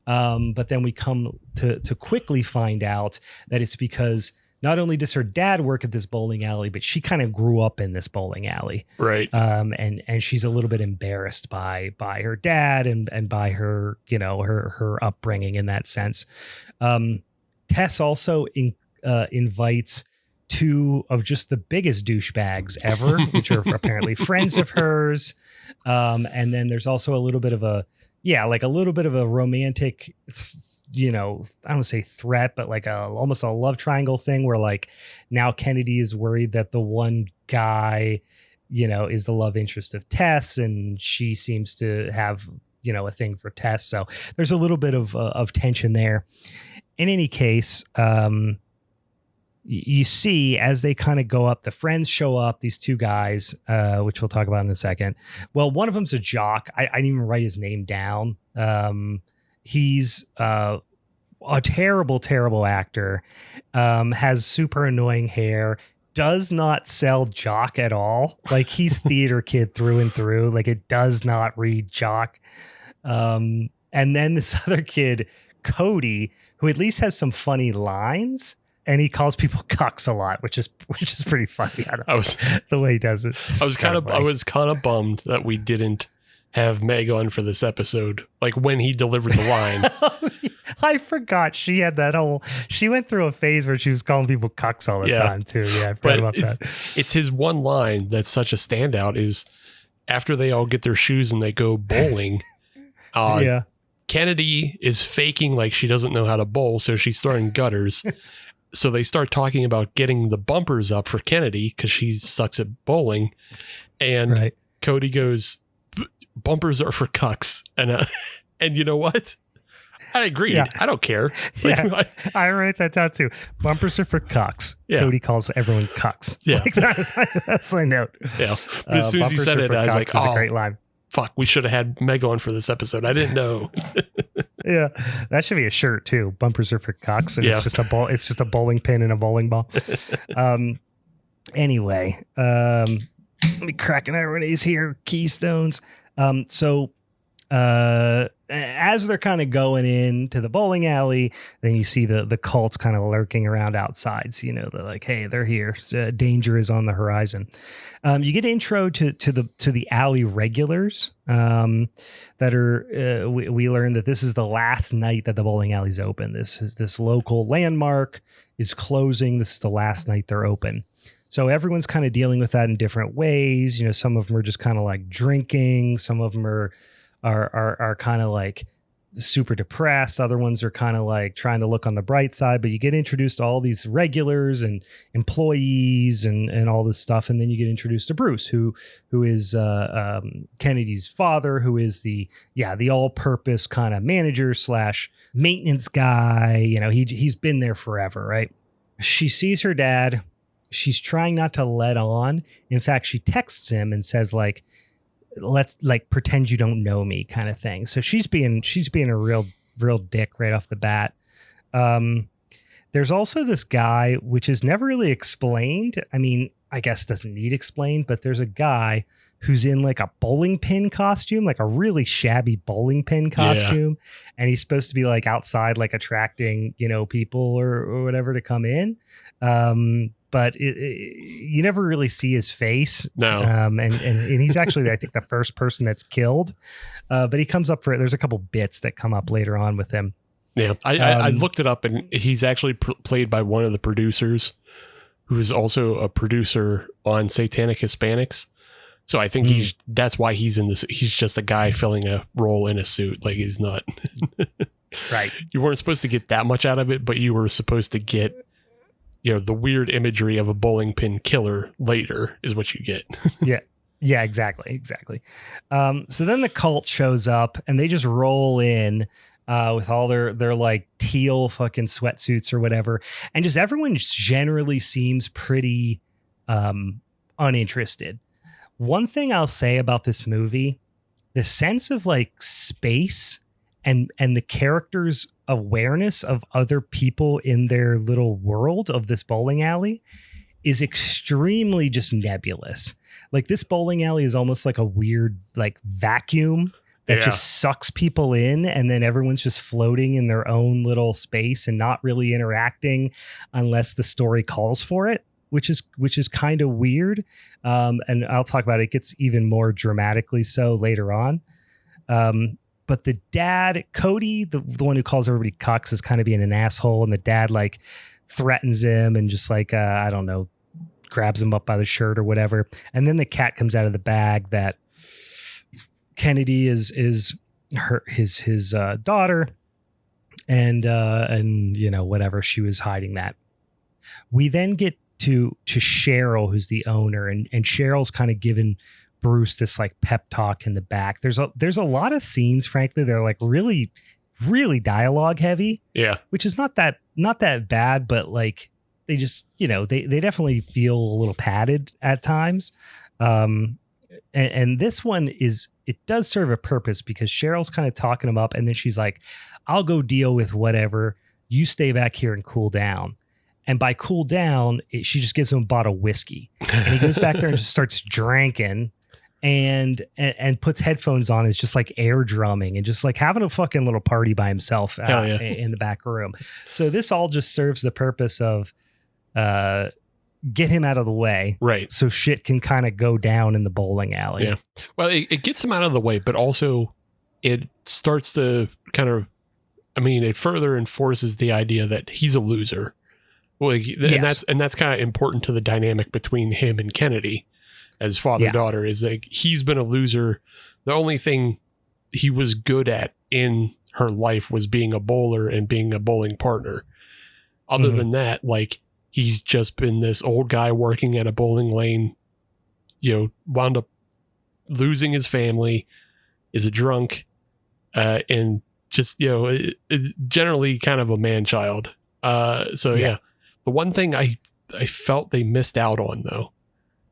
But then we come to quickly find out that it's because not only does her dad work at this bowling alley, but she kind of grew up in this bowling alley. Right. And she's a little bit embarrassed by her dad and by her, her upbringing in that sense. Tess also invites two of just the biggest douchebags ever, which are apparently friends of hers. And then there's also a little bit of a romantic, I don't want to say threat, but like almost a love triangle thing where like now Kennedy is worried that the one guy, is the love interest of Tess, and she seems to have, a thing for Tess. So there's a little bit of tension there. In any case, you see as they kind of go up, the friends show up, these two guys, which we'll talk about in a second. Well, one of them's a jock. I didn't even write his name down. He's a terrible, terrible actor, has super annoying hair, does not sell jock at all. Like he's theater kid through and through. Like it does not read jock. And then this other kid, Cody, who at least has some funny lines. And he calls people cucks a lot, which is pretty funny. The way he does it. I was kind of bummed that we didn't have Meg on for this episode. Like when he delivered the line. I forgot she had she went through a phase where she was calling people cucks all the time too. Yeah, I forgot about that. It's his one line that's such a standout is after they all get their shoes and they go bowling. Kennedy is faking like she doesn't know how to bowl, so she's throwing gutters. So they start talking about getting the bumpers up for Kennedy because she sucks at bowling. And Cody goes, bumpers are for cucks. And you know what? I agree. Yeah. I don't care. I write that down too. Bumpers are for cucks. Yeah. Cody calls everyone cucks. Yeah. Like that's my note. Yeah. But as soon as he said it, I was like, oh, a great line. Fuck, we should have had Meg on for this episode. I didn't know. Yeah, that should be a shirt too. Bumpers are for cocks, and it's just a ball. It's just a bowling pin and a bowling ball. Anyway, let me crack an everybody's here. Keystones. As they're kind of going into the bowling alley, then you see the cults kind of lurking around outside. So, they're like, hey, they're here. So, danger is on the horizon. You get intro to the alley regulars that are, we learned that this is the last night that the bowling alley's open. This local landmark is closing. This is the last night they're open. So everyone's kind of dealing with that in different ways. Some of them are just kind of like drinking. Some of them are kind of like super depressed. Other ones are kind of like trying to look on the bright side, but you get introduced to all these regulars and employees and all this stuff. And then you get introduced to Bruce, who is Kennedy's father, who is the all-purpose kind of manager / maintenance guy. He's been there forever, right? She sees her dad. She's trying not to let on. In fact, she texts him and says like, let's like pretend you don't know me kind of thing. So she's being a real dick right off the bat. There's also this guy, which is never really explained. I mean, I guess doesn't need explained, but there's a guy who's in like a bowling pin costume, like a really shabby bowling pin costume. Yeah. And he's supposed to be like outside, like attracting, people or whatever to come in. But you never really see his face. No. And he's actually, I think, the first person that's killed. But he comes up there's a couple bits that come up later on with him. Yeah, I looked it up, and he's actually played by one of the producers, who is also a producer on Satanic Hispanics. So I think that's why he's in this. He's just a guy filling a role in a suit. Like he's not. Right. You weren't supposed to get that much out of it, but you were supposed to get the weird imagery of a bowling pin killer later is what you get. Yeah, exactly. So then the cult shows up and they just roll in with all their like teal fucking sweatsuits or whatever. And just everyone generally seems pretty uninterested. One thing I'll say about this movie, the sense of like space and the characters' awareness of other people in their little world of this bowling alley is extremely just nebulous. Like this bowling alley is almost like a weird like vacuum that just sucks people in, and then everyone's just floating in their own little space and not really interacting unless the story calls for it, which is kind of weird. And I'll talk about it. It gets even more dramatically so later on. But the dad, Cody, the one who calls everybody cucks, is kind of being an asshole, and the dad like threatens him and just like I don't know, grabs him up by the shirt or whatever. And then the cat comes out of the bag that Kennedy is his daughter, and whatever, she was hiding that. We then get to Cheryl, who's the owner, and Cheryl's kind of giving Bruce this like pep talk in the back. There's a lot of scenes, frankly, they're like really, really dialogue heavy. Yeah. Which is not that bad, but like they just, they definitely feel a little padded at times. And this one it does serve a purpose because Cheryl's kind of talking him up, and then she's like, I'll go deal with whatever. You stay back here and cool down. And by cool down, she just gives him a bottle of whiskey, and he goes back there and just starts drinking. And puts headphones on, is just like air drumming and just like having a fucking little party by himself in the back room. So this all just serves the purpose of get him out of the way. Right. So shit can kind of go down in the bowling alley. Yeah. Well, it gets him out of the way, but also it starts to kind of, it further enforces the idea that he's a loser. Well, and that's kind of important to the dynamic between him and Kennedy. As father-daughter, is like he's been a loser. The only thing he was good at in her life was being a bowler and being a bowling partner. Other than that, like he's just been this old guy working at a bowling lane, wound up losing his family, is a drunk, and just, generally kind of a man-child. The one thing I felt they missed out on, though,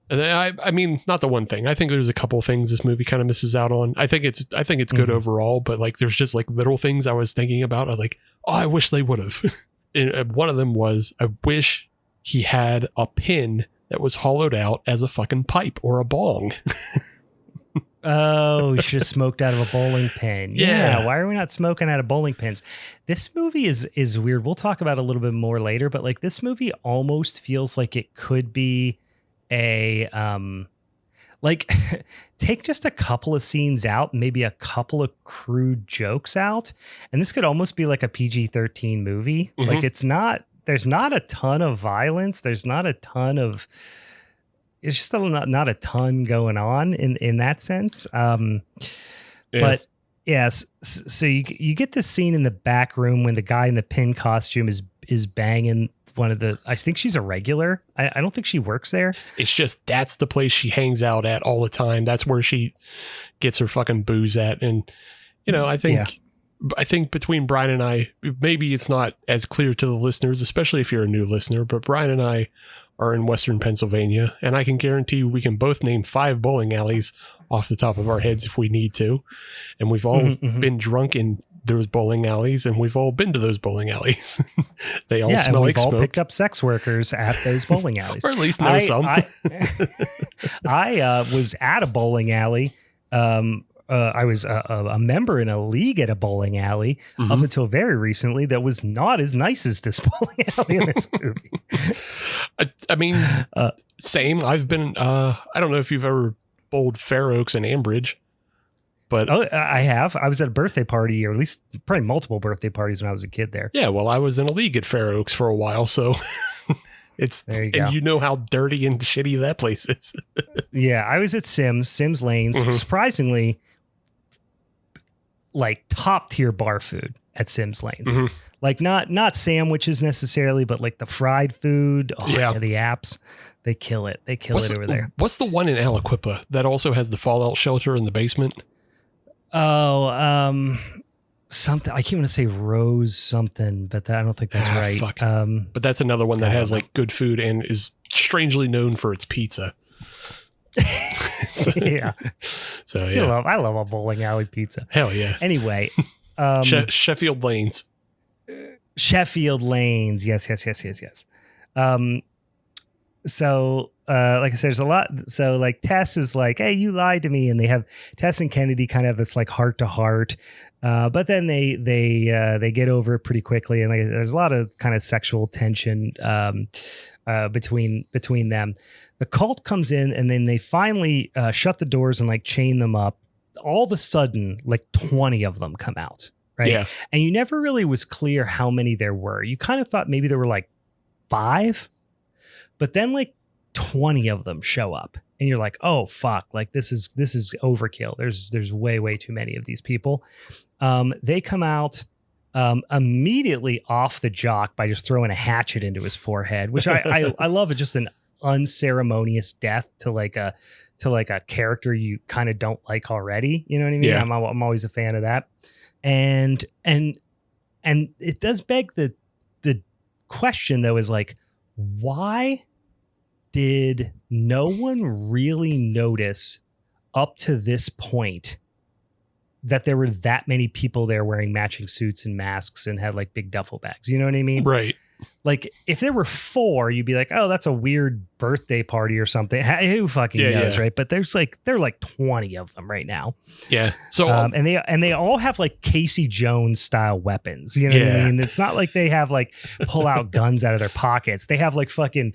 and not the one thing. I think there's a couple things this movie kind of misses out on. I think it's good overall, but like there's just like little things I was thinking about. I was like, oh, I wish they would have. And one of them was, I wish he had a pin that was hollowed out as a fucking pipe or a bong. Oh, you should have smoked out of a bowling pin. Yeah. Why are we not smoking out of bowling pins? This movie is weird. We'll talk about it a little bit more later, but like this movie almost feels like it could be a take just a couple of scenes out, maybe a couple of crude jokes out, and this could almost be like a PG-13 movie. Like there's not a ton of violence, there's not a ton of, it's just not a ton going on in that sense. But yes, so you get this scene in the back room when the guy in the pin costume is banging one of the, I think she's a regular. I don't think she works there. It's just, that's the place she hangs out at all the time. That's where she gets her fucking booze at. And, I think between Brian and I, maybe it's not as clear to the listeners, especially if you're a new listener, but Brian and I are in Western Pennsylvania, and I can guarantee you we can both name 5 bowling alleys off the top of our heads if we need to. And we've all been drunk in those bowling alleys, and we've all been to those bowling alleys. They all smell like smoke. We've all picked up sex workers at those bowling alleys. Or at least know some. I was at a bowling alley. I was a member in a league at a bowling alley up until very recently that was not as nice as this bowling alley in this movie. Same. I've been, I don't know if you've ever bowled Fair Oaks and Ambridge. But I have. I was at a birthday party, or at least probably multiple birthday parties when I was a kid there. Yeah, well, I was in a league at Fair Oaks for a while, so you know how dirty and shitty that place is. Yeah, I was at Sims Lanes. Surprisingly, like top tier bar food. at Sims Lanes. Like not sandwiches necessarily, but like the fried food. Oh, yeah, the apps, they kill it. They kill it over there. What's the one in Aliquippa that also has the fallout shelter in the basement? Oh, something. I keep want to say Rose something, but I don't think that's right. Fuck. But that's another one that has like good food and is strangely known for its pizza. Yeah. So yeah, I love a bowling alley pizza. Hell yeah. Anyway, Sheffield Lanes. Sheffield Lanes. Yes. So, like I said, there's a lot. So like Tess is like, hey, you lied to me. And they have Tess and Kennedy kind of have this like heart to heart. But then they get over it pretty quickly. And there's a lot of kind of sexual tension, between them. The cult comes in and then they finally, shut the doors and like chain them up. All of a sudden, like 20 of them come out. Right. Yeah. And you never really was clear how many there were. You kind of thought maybe there were like 5. But then like 20 of them show up and you're like, oh, fuck, like this is overkill. There's way too many of these people. They come out immediately off the jock by just throwing a hatchet into his forehead, which I love. It just an unceremonious death to like a character you kind of don't like already. You know what I mean? Yeah. I'm always a fan of that. And it does beg the question though, is like, why did no one really notice up to this point that there were that many people there wearing matching suits and masks and had like big duffel bags? You know what I mean? Right. Like if there were 4, you'd be like, oh, that's a weird birthday party or something. Who fucking knows, right? But there are like 20 of them right now. Yeah. So and they all have like Casey Jones style weapons. You know what I mean? It's not like they have like pull out guns out of their pockets. They have like fucking,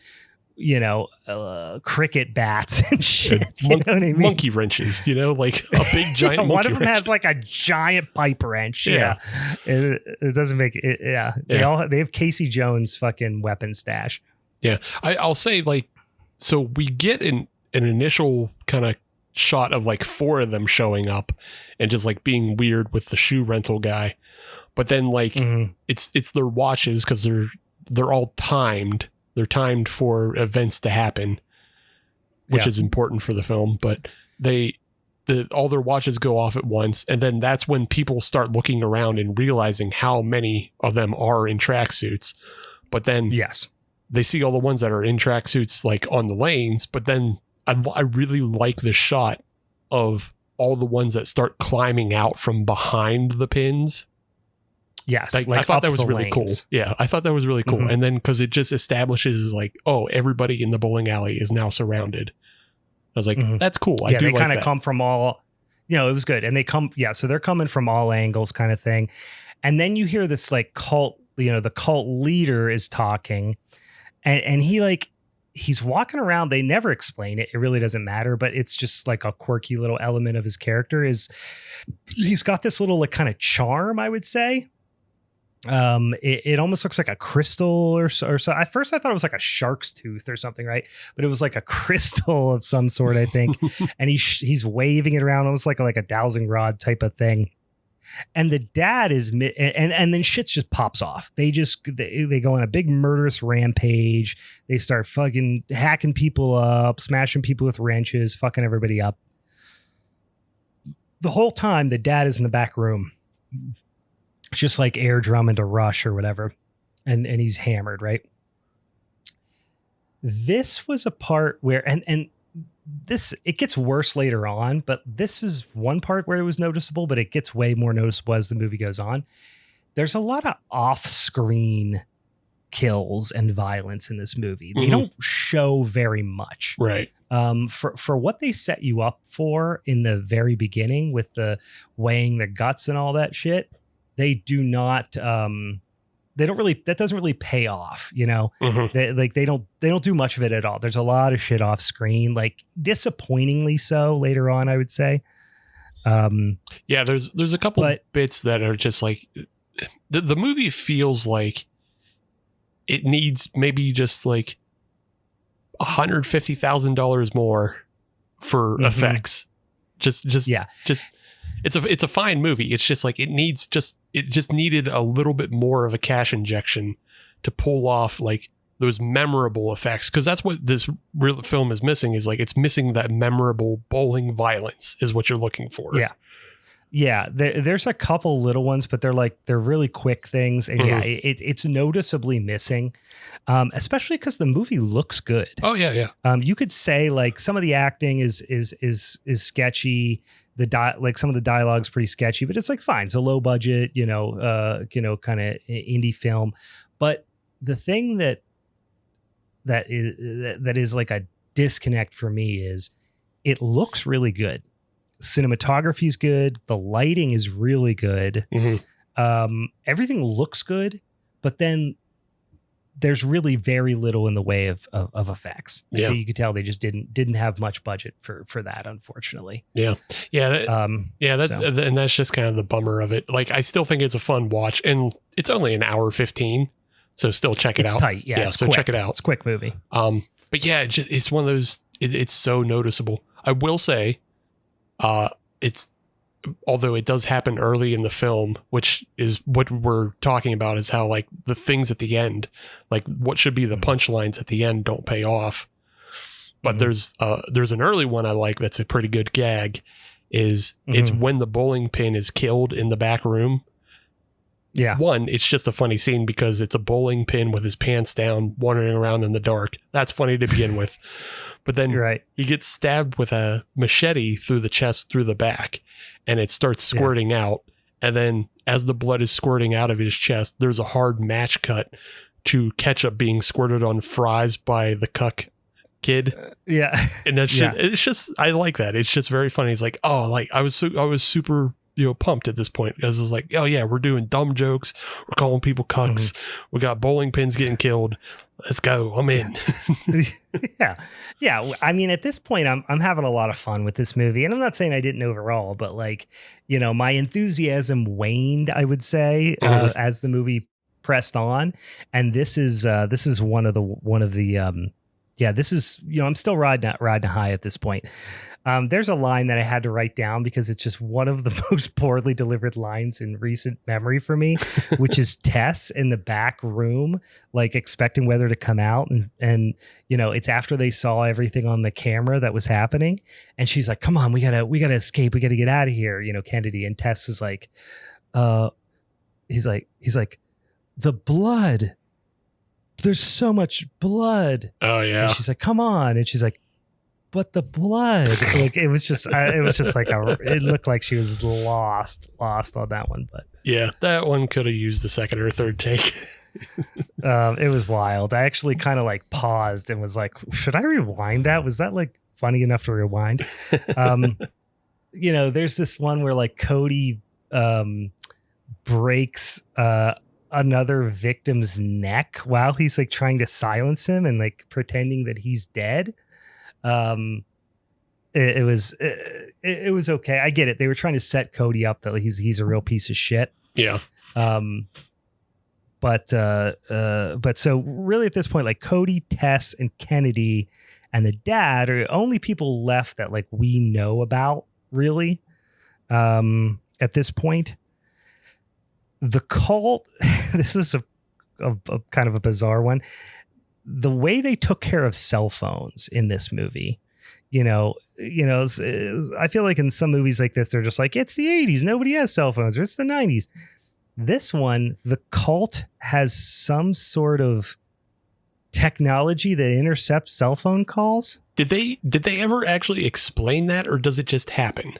cricket bats and shit. You know what I mean? Monkey wrenches, like a big giant monkey one of them wrench. has like a giant pipe wrench. Yeah. It doesn't make it. Yeah. They have Casey Jones fucking weapon stash. Yeah. I'll say like, so we get an initial kind of shot of like 4 of them showing up and just like being weird with the shoe rental guy. But then like it's their watches because they're all timed. They're timed for events to happen, which is important for the film. But all their watches go off at once, and then that's when people start looking around and realizing how many of them are in tracksuits. But then they see all the ones that are in tracksuits like on the lanes. But then I really like the shot of all the ones that start climbing out from behind the pins. Yes. Like I thought that was really lanes. cool. Yeah. I thought that was really cool. And then because it just establishes like, oh, everybody in the bowling alley is now surrounded. I was like, that's cool. I do they like kind of come from all, it was good. And they come, so they're coming from all angles kind of thing. And then you hear this like cult, the cult leader is talking and he like, he's walking around. They never explain it. It really doesn't matter, but it's just like a quirky little element of his character is he's got this little like kind of charm, I would say. It almost looks like a crystal or so. At first I thought it was like a shark's tooth or something, right? But it was like a crystal of some sort, I think. And he's waving it around almost like a dowsing rod type of thing. And the dad is, and then shit just pops off. They go on a big murderous rampage. They start fucking hacking people up, smashing people with wrenches, fucking everybody up. The whole time the dad is in the back room, just like air drumming to Rush or whatever. And he's hammered, right? This was a part where, and this, it gets worse later on, but this is one part where it was noticeable, but it gets way more noticeable as the movie goes on. There's a lot of off-screen kills and violence in this movie. They don't show very much. Right. For what they set you up for in the very beginning with the weighing the guts and all that shit, they do not, that doesn't really pay off, They don't do much of it at all. There's a lot of shit off screen, like disappointingly so later on, I would say. There's a couple bits that are just like, the movie feels like it needs maybe just like $150,000 more for effects. It's a fine movie. It's just like it needs it just needed a little bit more of a cash injection to pull off like those memorable effects, because that's what this real film is missing, is like it's missing that memorable bowling violence is what you're looking for. Yeah, there's a couple little ones, but they're really quick things, and it's noticeably missing, especially because the movie looks good. Oh yeah. You could say like some of the acting is sketchy. Like some of the dialogue's pretty sketchy, but it's like fine. It's a low budget, kind of indie film. But the thing that is like a disconnect for me is it looks really good. Cinematography is good. The lighting is really good. Everything looks good, but then there's really very little in the way of effects. Yeah. You could tell they just didn't have much budget for that, unfortunately. And that's just kind of the bummer of it. Like, I still think it's a fun watch, and it's only an hour 15, so still check it out. It's tight. Yeah, so quick. check it out. It's a quick movie. But yeah, it's one of those, it's so noticeable. I will say, although it does happen early in the film, which is what we're talking about, is how like the things at the end, like what should be the punchlines at the end, don't pay off. But there's an early one I like that's a pretty good gag. It's when the bowling pin is killed in the back room. Yeah. One, it's just a funny scene because it's a bowling pin with his pants down, wandering around in the dark. That's funny to begin with. But then he gets stabbed with a machete through the chest, through the back, and it starts squirting out. And then as the blood is squirting out of his chest, there's a hard match cut to ketchup being squirted on fries by the cuck kid. And that's it's just, I like that. It's just very funny. It's like, oh, like I was super, pumped at this point, because it's like, oh yeah, we're doing dumb jokes. We're calling people cucks. We got bowling pins getting killed. Let's go. I'm in. Yeah. I mean, at this point, I'm having a lot of fun with this movie, and I'm not saying I didn't overall, but like, my enthusiasm waned, I would say, as the movie pressed on. And this is one of the this is, I'm still riding high at this point. There's a line that I had to write down because it's just one of the most poorly delivered lines in recent memory for me, which is Tess in the back room, like expecting Weather to come out. And it's after they saw everything on the camera that was happening. And she's like, come on, we gotta escape. We gotta get out of here. Kennedy. And Tess is like, he's like, the blood. There's so much blood. Oh yeah. And she's like, come on. And she's like, but the blood, like it was just like it looked like she was lost on that one. But yeah, that one could have used the second or third take. It was wild. I actually kind of like paused and was like, should I rewind that? Was that like funny enough to rewind? There's this one where like Cody breaks another victim's neck while he's like trying to silence him and like pretending that he's dead. It was okay. I get it. They were trying to set Cody up that he's a real piece of shit. Yeah. But so really at this point, like Cody, Tess, and Kennedy and the dad are the only people left that like we know about really. At this point, the cult, this is a kind of a bizarre one. The way they took care of cell phones in this movie, I feel like in some movies like this, they're just like, it's the 80s. Nobody has cell phones, or it's the 90s. This one, the cult has some sort of technology that intercepts cell phone calls. Did they ever actually explain that, or does it just happen?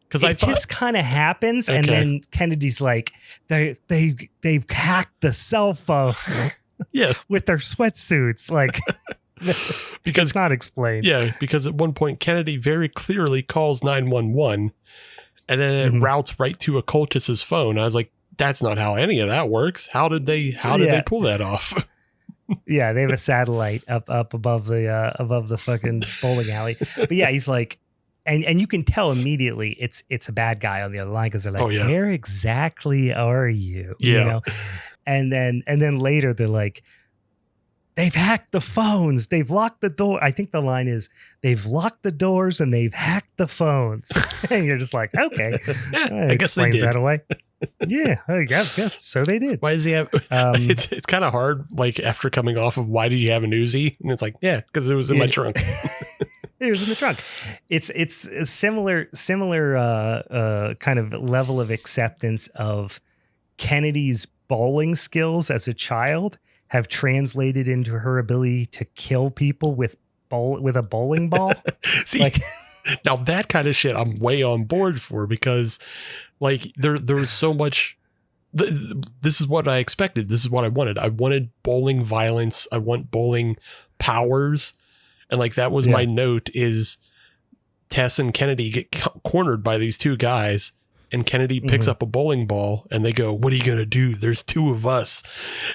Because it just kind of happens, and then Kennedy's like, they've hacked the cell phones. Yeah, with their sweatsuits, like because it's not explained. Yeah, because at one point Kennedy very clearly calls 911, and then it routes right to occultist's phone. I was like, that's not how any of that works. How did they pull that off? Yeah, they have a satellite up above the fucking bowling alley. But yeah, he's like, and you can tell immediately it's a bad guy on the other line, because they're like, where exactly are you? Yeah. And then later they're like, they've hacked the phones. They've locked the door. I think the line is, they've locked the doors and they've hacked the phones. And you're just like, okay, I guess they did that away. Yeah, so they did. Why does he have? It's kind of hard. Like after coming off of why did you have an Uzi? And it's like, yeah, because it was in my trunk. It was in the trunk. It's a similar kind of level of acceptance of Kennedy's bowling skills as a child have translated into her ability to kill people with a bowling ball. See, like, now that kind of shit I'm way on board for, because like there's so much. This is what I expected. This is what I wanted. I wanted bowling violence. I want bowling powers. And like, that was my note, is Tess and Kennedy get cornered by these two guys, and Kennedy picks up a bowling ball and they go, "What are you going to do? There's two of us."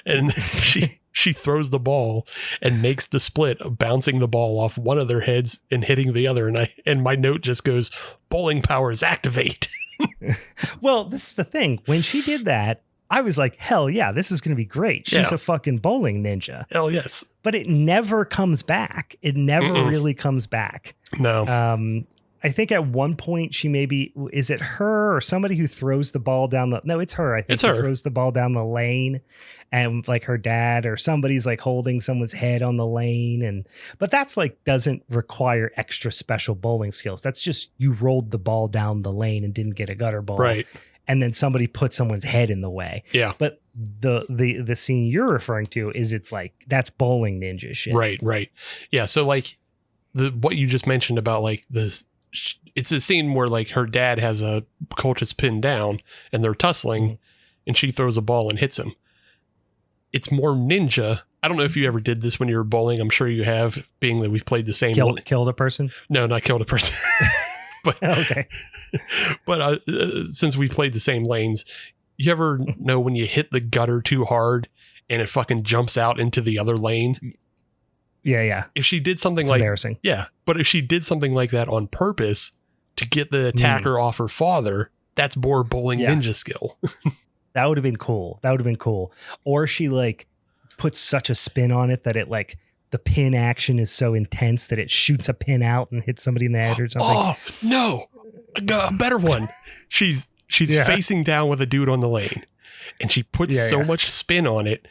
And she throws the ball and makes the split of bouncing the ball off one of their heads and hitting the other. And my note just goes, "Bowling powers activate." Well, this is the thing. When she did that, I was like, hell yeah, this is going to be great. She's a fucking bowling ninja. Hell yes. But it never comes back. It never really comes back. No. I think at one point she is it her or somebody who throws the ball down no, it's her. I think she throws the ball down the lane, and like her dad or somebody's like holding someone's head on the lane. But that's like, doesn't require extra special bowling skills. That's just, you rolled the ball down the lane and didn't get a gutter ball. Right. And then somebody put someone's head in the way. Yeah. But the scene you're referring to is, it's like, that's bowling ninja shit. Right. Yeah. So like what you just mentioned about like this, it's a scene where like her dad has a cultist pinned down and they're tussling and she throws a ball and hits him. It's more ninja. I don't know if you ever did this when you were bowling. I'm sure you have, being that we've played the same. Killed a person? No, not killed a person. But okay. But since we played the same lanes, you ever know when you hit the gutter too hard and it fucking jumps out into the other lane? Yeah. If she did something embarrassing. Yeah, but if she did something like that on purpose to get the attacker off her father, that's more bowling ninja skill. That would have been cool. Or she like puts such a spin on it that it like, the pin action is so intense that it shoots a pin out and hits somebody in the head or something. Oh no, a better one. She's facing down with a dude on the lane, and she puts so much spin on it,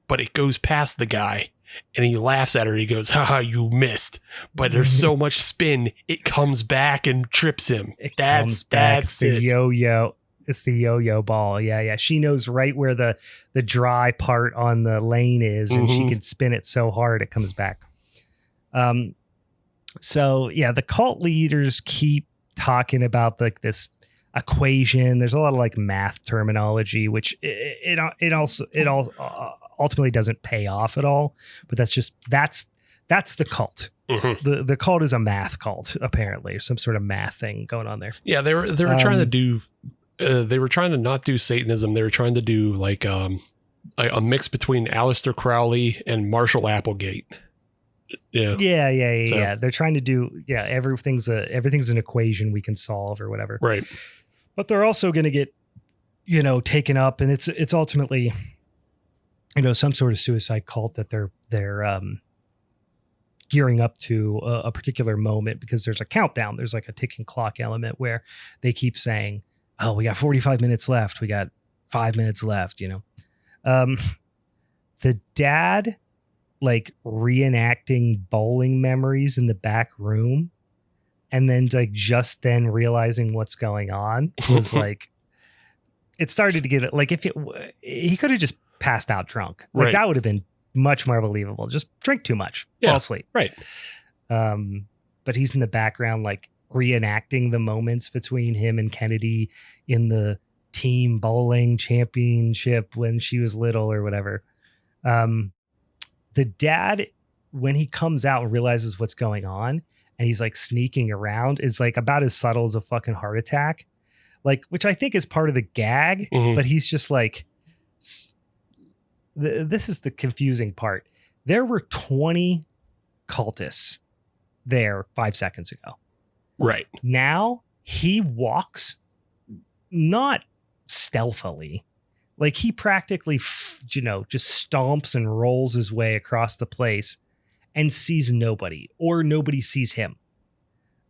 but it goes past the guy, and he laughs at her. He goes, "Haha, you missed." But there's so much spin, it comes back and trips him. That's the yo-yo. It's the yo-yo ball. Yeah. She knows right where the dry part on the lane is, and she can spin it so hard it comes back. So yeah, the cult leaders keep talking about like this equation. There's a lot of like math terminology, which it ultimately doesn't pay off at all. But that's the cult. The cult is a math cult, apparently, some sort of math thing going on there. Yeah, they were trying to do. They were trying to not do Satanism. They were trying to do like a mix between Aleister Crowley and Marshall Applegate. Yeah. So. They're trying to do, everything's an equation we can solve or whatever. Right. But they're also going to get, taken up, and it's ultimately, some sort of suicide cult that they're gearing up to a particular moment, because there's a countdown. There's like a ticking clock element where they keep saying, "Oh, we got 45 minutes left. We got 5 minutes left," The dad, like, reenacting bowling memories in the back room, and then like just then realizing what's going on was like, it started to get it. Like, he could have just passed out drunk. Like, that would have been much more believable. Just drink too much, fall asleep. Right. But he's in the background, like, reenacting the moments between him and Kennedy in the team bowling championship when she was little or whatever. The dad, when he comes out and realizes what's going on and he's like sneaking around, is like about as subtle as a fucking heart attack, like, which I think is part of the gag, but he's just like, this is the confusing part. There were 20 cultists there 5 seconds ago. Right. Now he walks not stealthily, like he practically, just stomps and rolls his way across the place and sees nobody, or nobody sees him.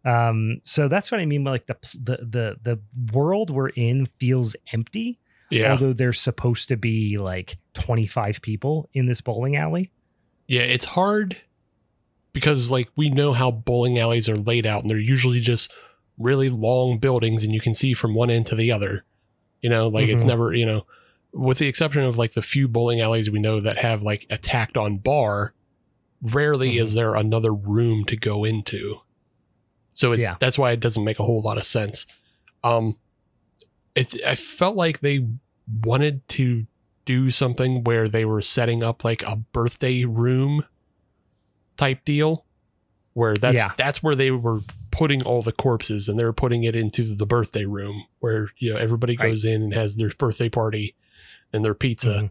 So that's what I mean by like the world we're in feels empty. Yeah. Although there's supposed to be like 25 people in this bowling alley. Yeah, it's hard because like we know how bowling alleys are laid out, and they're usually just really long buildings and you can see from one end to the other. Like it's never, with the exception of like the few bowling alleys we know that have like a tacked on bar, rarely is there another room to go into. So that's why it doesn't make a whole lot of sense. I felt like they wanted to do something where they were setting up like a birthday room type deal, where that's where they were putting all the corpses, and they were putting it into the birthday room where everybody goes in and has their birthday party and their pizza.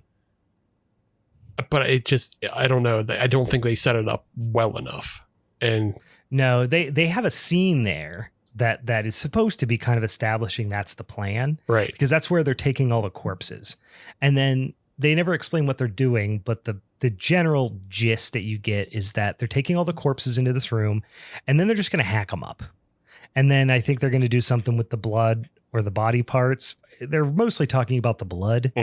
But I don't know. I don't think they set it up well enough. And no, they have a scene there that is supposed to be kind of establishing that's the plan. Right. Because that's where they're taking all the corpses. And then they never explain what they're doing, but the general gist that you get is that they're taking all the corpses into this room, and then they're just going to hack them up. And then I think they're going to do something with the blood or the body parts. They're mostly talking about the blood.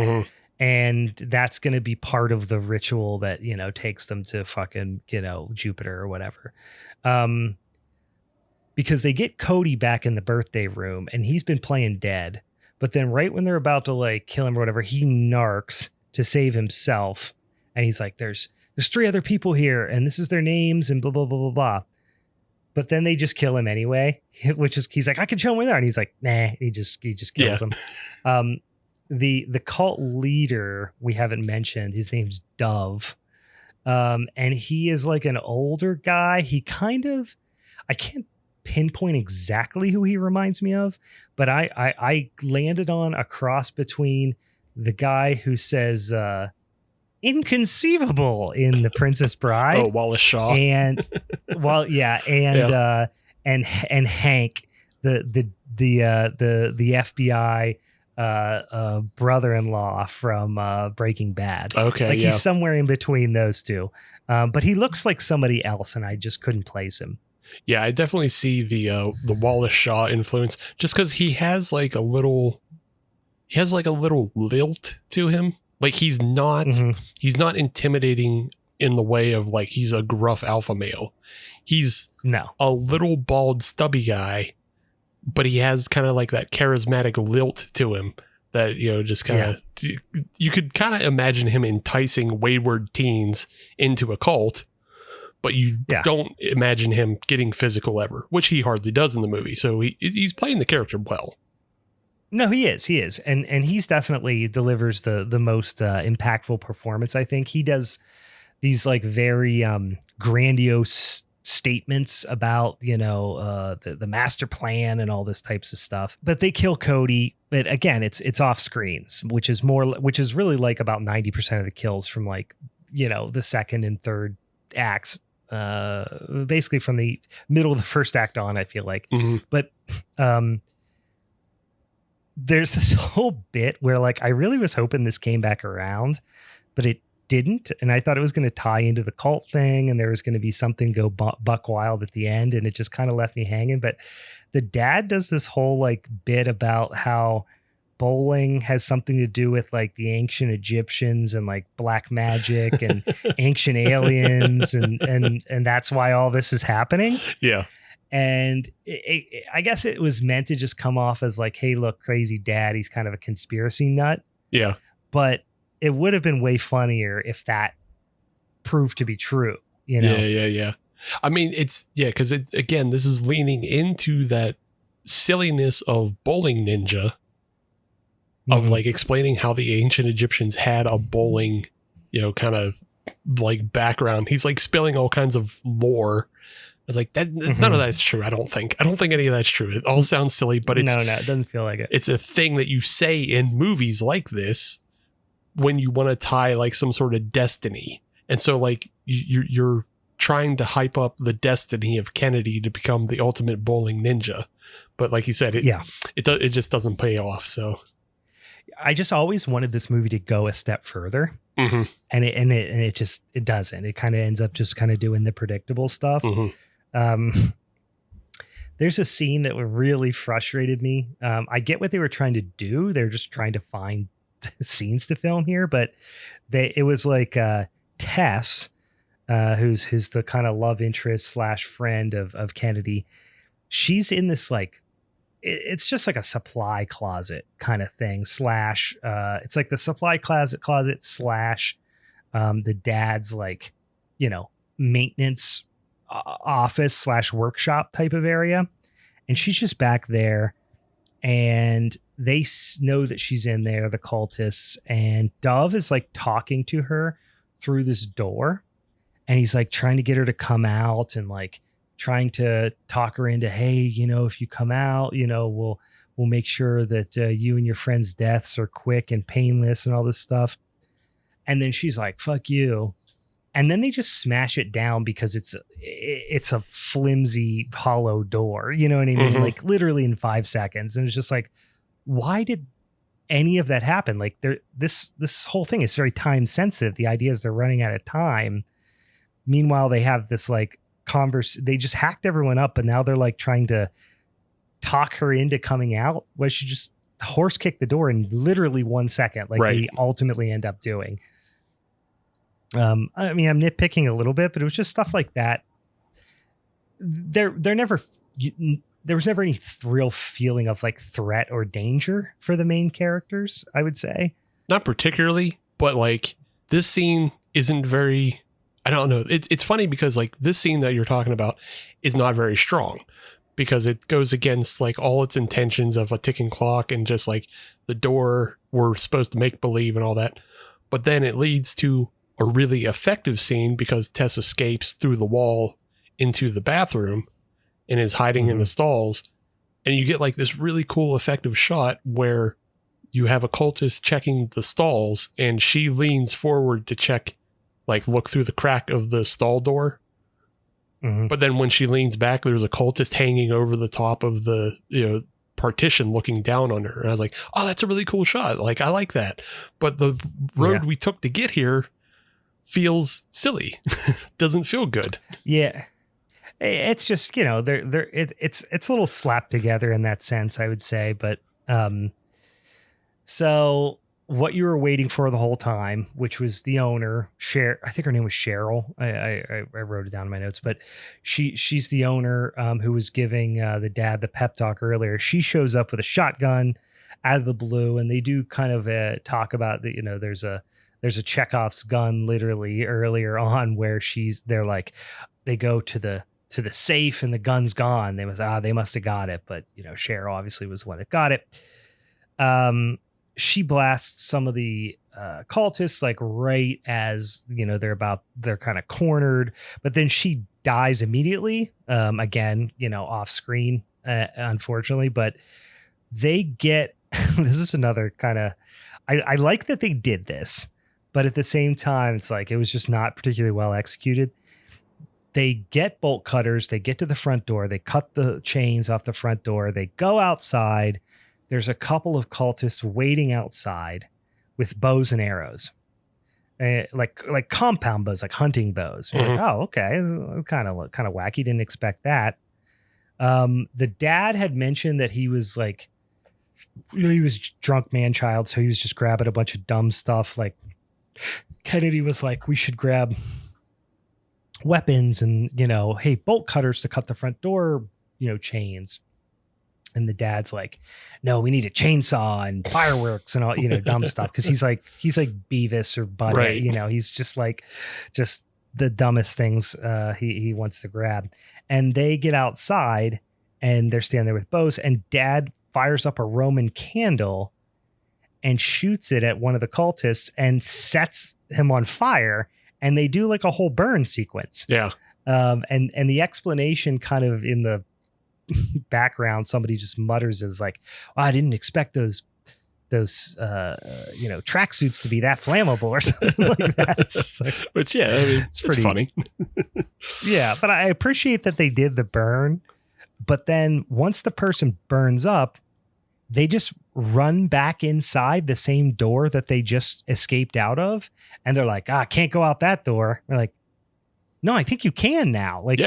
And that's going to be part of the ritual that, takes them to fucking, Jupiter or whatever. Because they get Cody back in the birthday room and he's been playing dead. But then right when they're about to like kill him or whatever, he narcs to save himself. And he's like, there's 3 other people here and this is their names and blah, blah, blah, blah, blah. But then they just kill him anyway, he's like, I can show him where they are. And he's like, nah, he just kills him. The cult leader we haven't mentioned, his name's Dove. And he is like an older guy. He I can't pinpoint exactly who he reminds me of, but I landed on a cross between the guy who says inconceivable in The Princess Bride. Oh, Wallace Shaw. And and Hank, the FBI brother-in-law from Breaking Bad. Okay. Like he's somewhere in between those two. But he looks like somebody else and I just couldn't place him. Yeah, I definitely see the Wallace Shaw influence just because he has like a little lilt to him. Like he's not intimidating in the way of like he's a gruff alpha male. He's a little bald stubby guy, but he has kind of like that charismatic lilt to him that, just kind of, you could kind of imagine him enticing wayward teens into a cult. But you don't imagine him getting physical ever, which he hardly does in the movie. So he's playing the character well. No, he is. And he's definitely delivers the most impactful performance. I think he does these like very grandiose statements about, the master plan and all this types of stuff. But they kill Cody. But again, it's off screens, which is really like about 90% of the kills from like, the second and third acts. Basically from the middle of the first act on, I feel like. But there's this whole bit where like I really was hoping this came back around, but it didn't, and I thought it was going to tie into the cult thing and there was going to be something go buck wild at the end, and it just kind of left me hanging. But the dad does this whole like bit about how bowling has something to do with like the ancient Egyptians and like black magic and ancient aliens and that's why all this is happening. Yeah. And I guess it was meant to just come off as like, hey, look, crazy dad, he's kind of a conspiracy nut. Yeah. But it would have been way funnier if that proved to be true, Yeah. I mean, because again, this is leaning into that silliness of Bowling Ninja. Of like explaining how the ancient Egyptians had a bowling, kind of like background. He's like spilling all kinds of lore. I was like, none of that's true. I don't think any of that's true. It all sounds silly, but it's no, it doesn't feel like it. It's a thing that you say in movies like this when you want to tie like some sort of destiny. And so like you're trying to hype up the destiny of Kennedy to become the ultimate bowling ninja. But like you said, it just doesn't pay off. So I just always wanted this movie to go a step further, and it doesn't. It kind of ends up just kind of doing the predictable stuff. There's a scene that really frustrated me. I get what they were trying to do. They're just trying to find scenes to film here, but it was like Tess, who's the kind of love interest / friend of Kennedy. She's in this like, it's just like a supply closet kind of thing / it's like the supply closet / the dad's like, maintenance office / workshop type of area. And she's just back there, and they know that she's in there, the cultists, and Dove is like talking to her through this door, and he's like trying to get her to come out and like trying to talk her into, hey, if you come out, we'll make sure that you and your friends' deaths are quick and painless and all this stuff. And then she's like, fuck you. And then they just smash it down because it's a flimsy, hollow door. You know what I mean? Mm-hmm. Like literally in 5 seconds. And it's just like, why did any of that happen? Like this whole thing is very time sensitive. The idea is they're running out of time. Meanwhile, they have this like they just hacked everyone up, and now they're like trying to talk her into coming out, where she just horse kicked the door in literally 1 second, like we ultimately end up doing. I mean, I'm nitpicking a little bit, but it was just stuff like that. There was never any real feeling of like threat or danger for the main characters, I would say. Not particularly, but like this scene isn't very, I don't know. It's funny because like this scene that you're talking about is not very strong, because it goes against like all its intentions of a ticking clock and just like the door we're supposed to make believe and all that. But then it leads to a really effective scene because Tess escapes through the wall into the bathroom and is hiding in the stalls. And you get like this really cool effective shot where you have a cultist checking the stalls, and she leans forward to check, like look through the crack of the stall door. Mm-hmm. But then when she leans back, there's a cultist hanging over the top of the, partition looking down on her. And I was like, oh, that's a really cool shot. Like, I like that. But the road we took to get here feels silly. Doesn't feel good. Yeah. It's just, it's a little slapped together in that sense, I would say. But so what you were waiting for the whole time, which was the owner, I think her name was Cheryl. I wrote it down in my notes, but she's the owner who was giving the dad the pep talk earlier. She shows up with a shotgun out of the blue, and they do kind of talk about that. There's a Chekhov's gun literally earlier on where they're like, they go to the safe and the gun's gone. They must have got it. But, Cheryl obviously was the one that got it. She blasts some of the cultists like right as, they're kind of cornered, but then she dies immediately. Again, off screen, unfortunately, but they get, this is another kind of, I like that they did this, but at the same time, it's like, it was just not particularly well executed. They get bolt cutters. They get to the front door. They cut the chains off the front door. They go outside. There's a couple of cultists waiting outside with bows and arrows, like compound bows, like hunting bows. Mm-hmm. Like, oh, okay, kind of wacky. Didn't expect that. The dad had mentioned that he was like, he was drunk man child, so he was just grabbing a bunch of dumb stuff. Like Kennedy was like, we should grab weapons and hey, bolt cutters to cut the front door, chains. And the dad's like, no, we need a chainsaw and fireworks and all, dumb stuff. Cause he's like Beavis or Butthead, right. He's just the dumbest things he wants to grab. And they get outside and they're standing there with bows, and dad fires up a Roman candle and shoots it at one of the cultists and sets him on fire. And they do like a whole burn sequence. Yeah. And the explanation kind of in the background, somebody just mutters is like, oh, I didn't expect those tracksuits to be that flammable or something like that. But yeah, I mean, it's funny. Yeah, but I appreciate that they did the burn. But then once the person burns up, they just run back inside the same door that they just escaped out of. And they're like, can't go out that door. We're like, no, I think you can now. Like,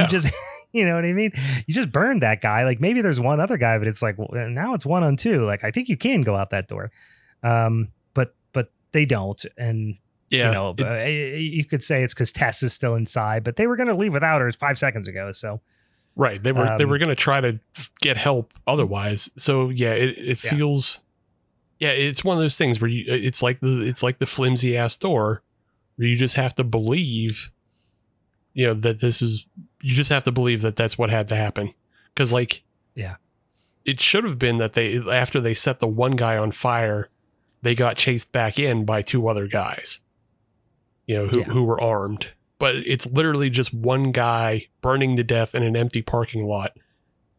You know what I mean? You just burned that guy. Like maybe there's one other guy, but it's like, well, now it's 1-on-2. Like I think you can go out that door. But they don't. And Yeah, you could say it's because Tess is still inside, but they were going to leave without her 5 seconds ago. So right. They were going to try to get help otherwise. So yeah, it feels, it's one of those things where it's like the flimsy ass door where you just have to believe, that you just have to believe that that's what had to happen. Cause it should have been that after they set the one guy on fire, they got chased back in by 2 other guys, who were armed. But it's literally just one guy burning to death in an empty parking lot.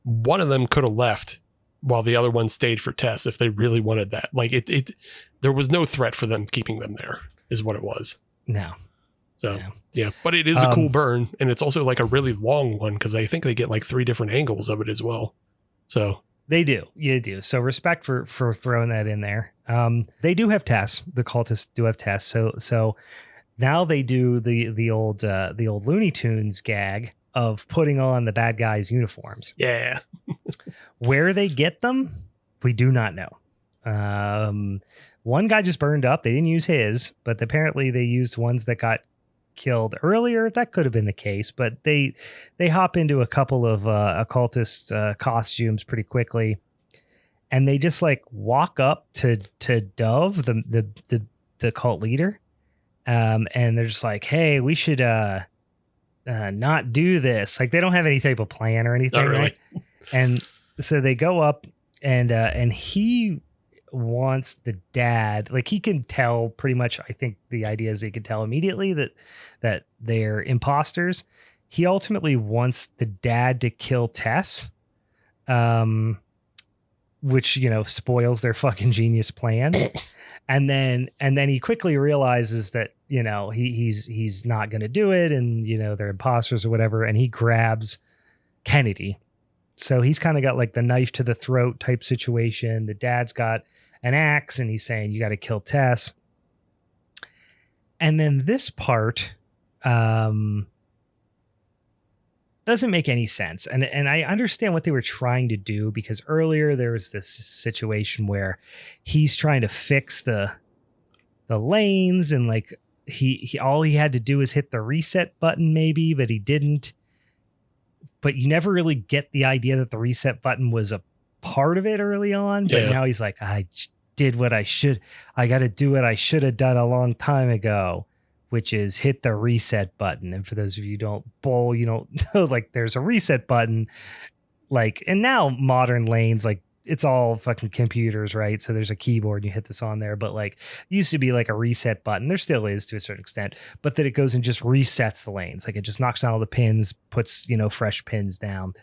One of them could have left while the other one stayed for Tess if they really wanted that. Like there was no threat for them keeping them there is what it was. No. So yeah, but it is a cool burn. And it's also like a really long one because I think they get like 3 different angles of it as well. So they do. You do. So respect for throwing that in there. They do have Tess. The cultists do have Tess. So now they do the old Looney Tunes gag of putting on the bad guys' uniforms. Yeah. Where they get them, we do not know. One guy just burned up. They didn't use his, but apparently they used ones that got killed earlier. That could have been the case, but they hop into a couple of occultist costumes pretty quickly, and they just like walk up to Dove, the cult leader. And they're just like, hey, we should not do this. Like they don't have any type of plan or anything. Not really. Right? And so they go up and he wants the dad, like he can tell pretty much, I think the idea is he can tell immediately that they're imposters. He ultimately wants the dad to kill Tess, which, spoils their fucking genius plan. And then he quickly realizes that, he's not going to do it. And, they're imposters or whatever. And he grabs Kennedy. So he's kind of got like the knife to the throat type situation. The dad's got an axe and he's saying, you got to kill Tess. And then this part doesn't make any sense. And I understand what they were trying to do, because earlier there was this situation where he's trying to fix the lanes, and like he all he had to do is hit the reset button maybe, but he didn't. But you never really get the idea that the reset button was a part of it early on. But now he's like, I did what I should. I got to do what I should have done a long time ago, which is hit the reset button. And for those of you who don't bowl, you don't know, like there's a reset button, like, and now modern lanes, like it's all fucking computers, right? So there's a keyboard and you hit this on there, but like used to be like a reset button. There still is to a certain extent, but that it goes and just resets the lanes. Like it just knocks down all the pins, puts, fresh pins down,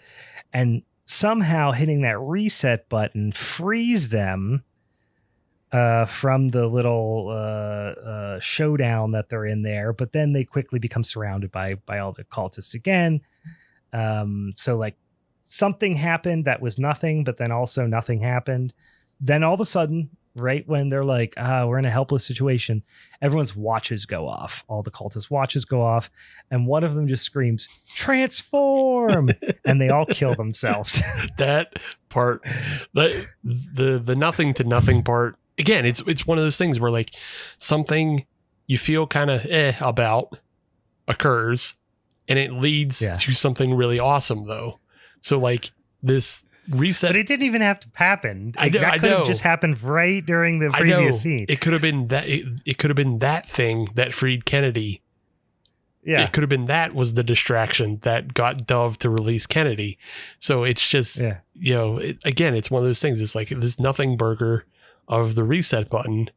and somehow hitting that reset button frees them from the little showdown that they're in there. But then they quickly become surrounded by all the cultists again. So like something happened that was nothing, but then also nothing happened. Then all of a sudden, right when they're like, we're in a helpless situation, everyone's watches go off. All the cultist watches go off. And one of them just screams, transform. And they all kill themselves. That part, the nothing to nothing part. Again, it's one of those things where like something you feel kind of about occurs, and it leads to something really awesome though. So like this reset, but it didn't even have to happen. Like, that could have just happened right during the previous scene. It could have been that. It could have been that thing that freed Kennedy. Yeah, it could have been that was the distraction that got Dove to release Kennedy. So it's just again, it's one of those things. It's like this nothing burger of the reset button,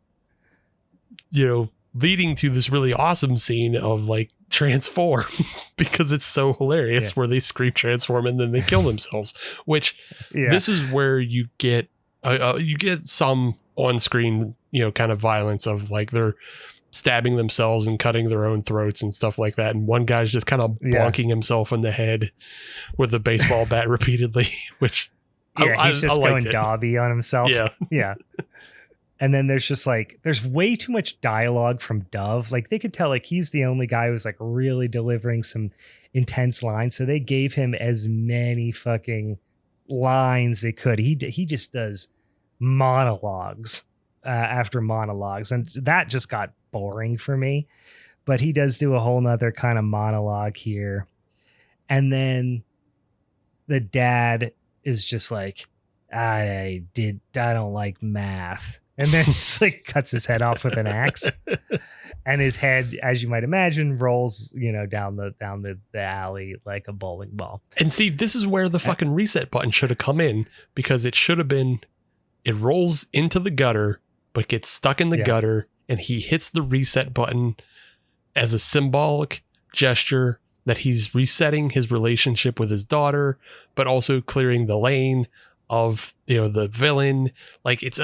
leading to this really awesome scene of like transform because it's so hilarious where they scream transform and then they kill themselves, which this is where you get some on-screen kind of violence of like they're stabbing themselves and cutting their own throats and stuff like that, and one guy's just kind of bonking himself in the head with a baseball bat repeatedly, which he's just going Dobby on himself. And then there's just like, there's way too much dialogue from Dove. Like they could tell like he's the only guy who's like really delivering some intense lines. So they gave him as many fucking lines they could. He just does monologues after monologues. And that just got boring for me. But he does do a whole nother kind of monologue here. And then the dad is just like, I don't like math. And then just like cuts his head off with an axe. And his head, as you might imagine, rolls, down the alley like a bowling ball. And see, this is where the fucking reset button should have come in, because it should have been, it rolls into the gutter, but gets stuck in the gutter, and he hits the reset button as a symbolic gesture that he's resetting his relationship with his daughter, but also clearing the lane of the villain. Like it's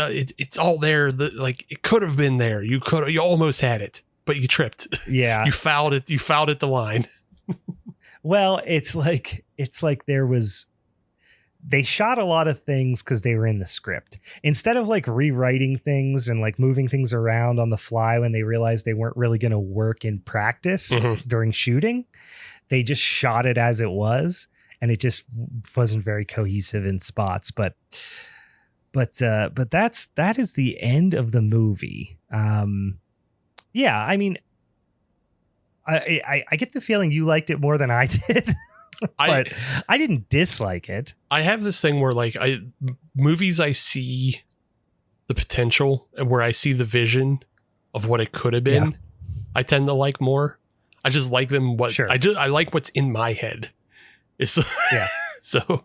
all there. Like it could have been there. You almost had it, but you tripped. Yeah, you fouled it. You fouled at the line. Well, it's like they shot a lot of things because they were in the script. Instead of like rewriting things and like moving things around on the fly when they realized they weren't really going to work in practice during shooting, they just shot it as it was. And it just wasn't very cohesive in spots, but that is the end of the movie. Yeah, I mean, I get the feeling you liked it more than I did, but I didn't dislike it. I have this thing where like movies, I see the potential and where I see the vision of what it could have been. Yeah. I tend to like more. I just like them. I like what's in my head. Yeah. So,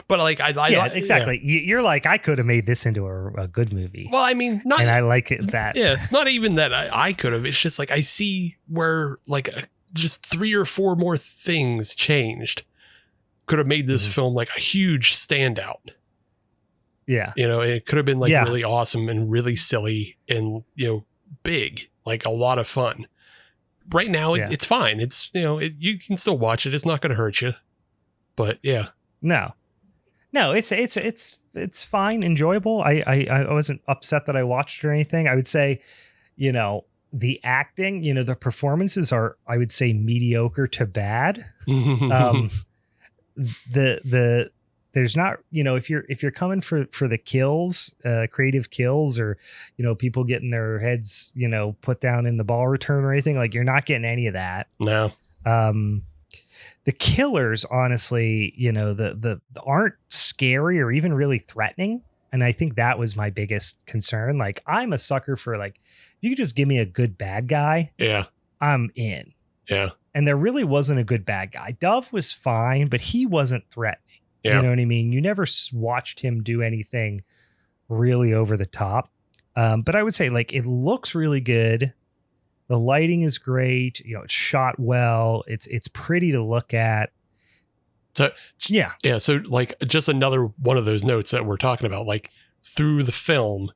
but like, exactly. Yeah. You're like, I could have made this into a good movie. Well, I mean, and I like it that. Yeah. It's not even that I could have. It's just like, I see where like just 3 or 4 more things changed could have made this film like a huge standout. Yeah. It could have been like really awesome and really silly and, big, like a lot of fun. Right now, it's fine. It's, you can still watch it. It's not going to hurt you. But yeah, no, it's fine, enjoyable. I wasn't upset that I watched or anything. I would say, the acting, the performances are, I would say, mediocre to bad. There's not, if you're coming for the kills, creative kills, or people getting their heads put down in the ball return or anything, like you're not getting any of that. No. The killers, honestly, the aren't scary or even really threatening. And I think that was my biggest concern. Like, I'm a sucker for like, you could just give me a good bad guy. Yeah. I'm in. Yeah. And there really wasn't a good bad guy. Dove was fine, but he wasn't threatening. Yeah. You know what I mean? You never watched him do anything really over the top. But I would say like, it looks really good. The lighting is great. It's shot well. It's pretty to look at. So yeah. So like just another one of those notes that we're talking about, like through the film,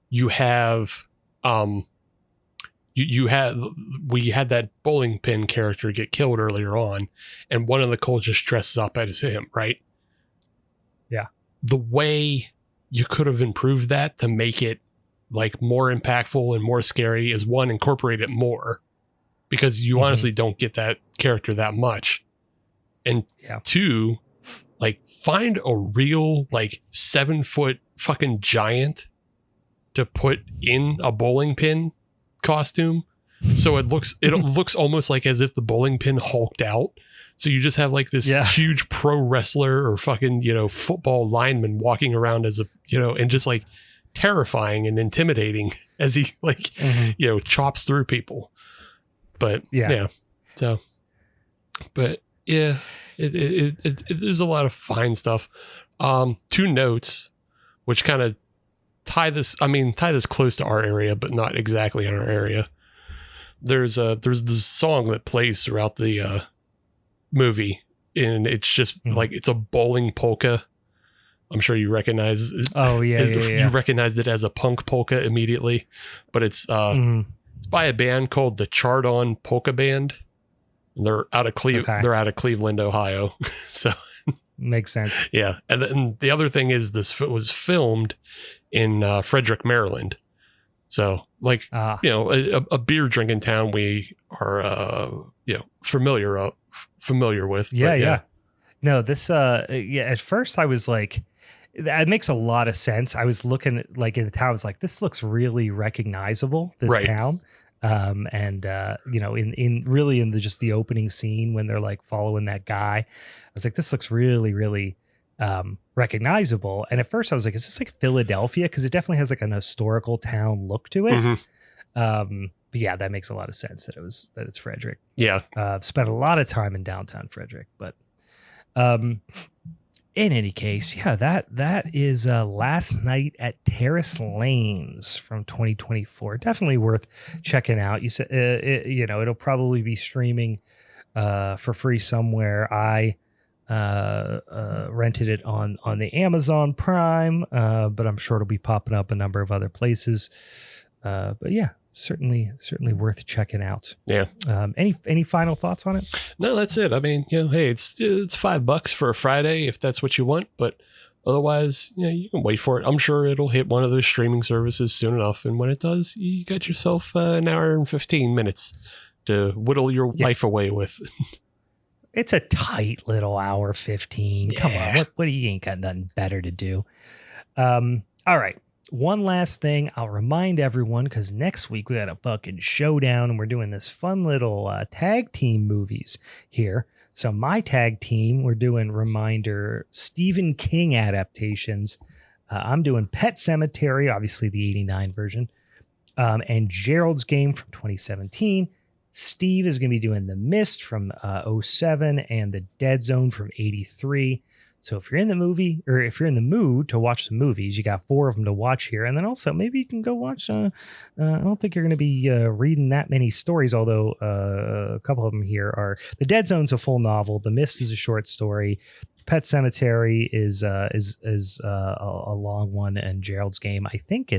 you have, we had that bowling pin character get killed earlier on, and one of the cultists just dresses up as him, right? Yeah. The way you could have improved that to make it like more impactful and more scary is, one, incorporate it more, because you honestly don't get that character that much. And 2, like find a real like 7-foot fucking giant to put in a bowling pin costume. So it looks almost like as if the bowling pin hulked out. So you just have like this huge pro wrestler or fucking, football lineman walking around as and just like terrifying and intimidating as he like chops through people. But so but there's a lot of fine stuff. 2 notes which kind of tie this close to our area, but not exactly in our area. There's this song that plays throughout the movie, and it's just like, it's a bowling polka. I'm sure you recognize it. Oh yeah, You recognized it as a punk polka immediately, but it's by a band called the Chardon Polka Band. They're out of They're out of Cleveland, Ohio. So makes sense. Yeah, and then the other thing is, this was filmed in Frederick, Maryland. So like, a beer drinking town we are, familiar with. Yeah. No, this, at first I was like, that makes a lot of sense. I was looking at, like, in the town, I was like, this looks really recognizable, this town. In just the opening scene when they're like following that guy, I was like, this looks really, really recognizable. And at first I was like, is this like Philadelphia? Because it definitely has like an historical town look to it. Mm-hmm. But yeah, that makes a lot of sense that it's Frederick. Yeah. I've spent a lot of time in downtown Frederick, but in any case, yeah, that is Last Night at Terrace Lanes from 2024. Definitely worth checking out. You said, it'll probably be streaming for free somewhere. I rented it on the Amazon Prime, but I'm sure it'll be popping up a number of other places. But yeah, certainly worth checking out. Yeah. Any final thoughts on it? No, that's it. I mean, hey, it's $5 for a Friday if that's what you want, but otherwise, you can wait for it. I'm sure it'll hit one of those streaming services soon enough. And when it does, you got yourself an hour and 15 minutes to whittle your life away with. It's a tight little hour 15. Yeah. Come on. What you ain't got nothing better to do. All right. One last thing I'll remind everyone, because next week we got a fucking showdown and we're doing this fun little tag team movies here. So my tag team, we're doing reminder Stephen King adaptations. I'm doing Pet Sematary, obviously the 89 version, and Gerald's Game from 2017. Steve is going to be doing The Mist from 07 and The Dead Zone from 83. So if you're in the movie, or if you're in the mood to watch some movies, you got 4 of them to watch here. And then also maybe you can go watch, I don't think you're going to be reading that many stories, although a couple of them here are, The Dead Zone's a full novel. The Mist is a short story. Pet Sematary is a long one. And Gerald's Game, I think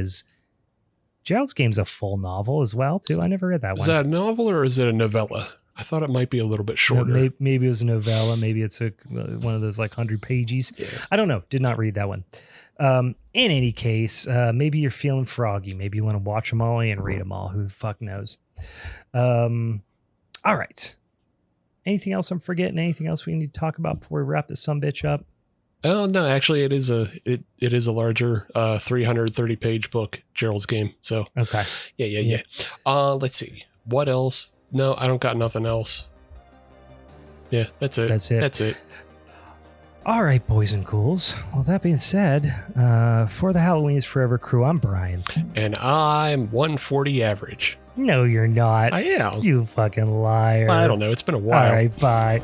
Gerald's Game's a full novel as well, too. I never read that one. Is that a novel or is it a novella? I thought it might be a little bit shorter. No, maybe it was a novella. Maybe it's one of those like 100 pages. Yeah. I don't know. Did not read that one. In any case, maybe you're feeling froggy. Maybe you want to watch them all and read them all. Who the fuck knows? All right. Anything else I'm forgetting? Anything else we need to talk about before we wrap this sumbitch up? Oh no, actually, it is a larger 330 page book, Gerald's Game. So okay. Yeah. Let's see. What else? No, I don't got nothing else. Yeah, that's it. All right, boys and ghouls. Well, that being said, for the Halloween is Forever crew, I'm Brian. And I'm 140 average. No, you're not. I am. You fucking liar. I don't know. It's been a while. All right, bye.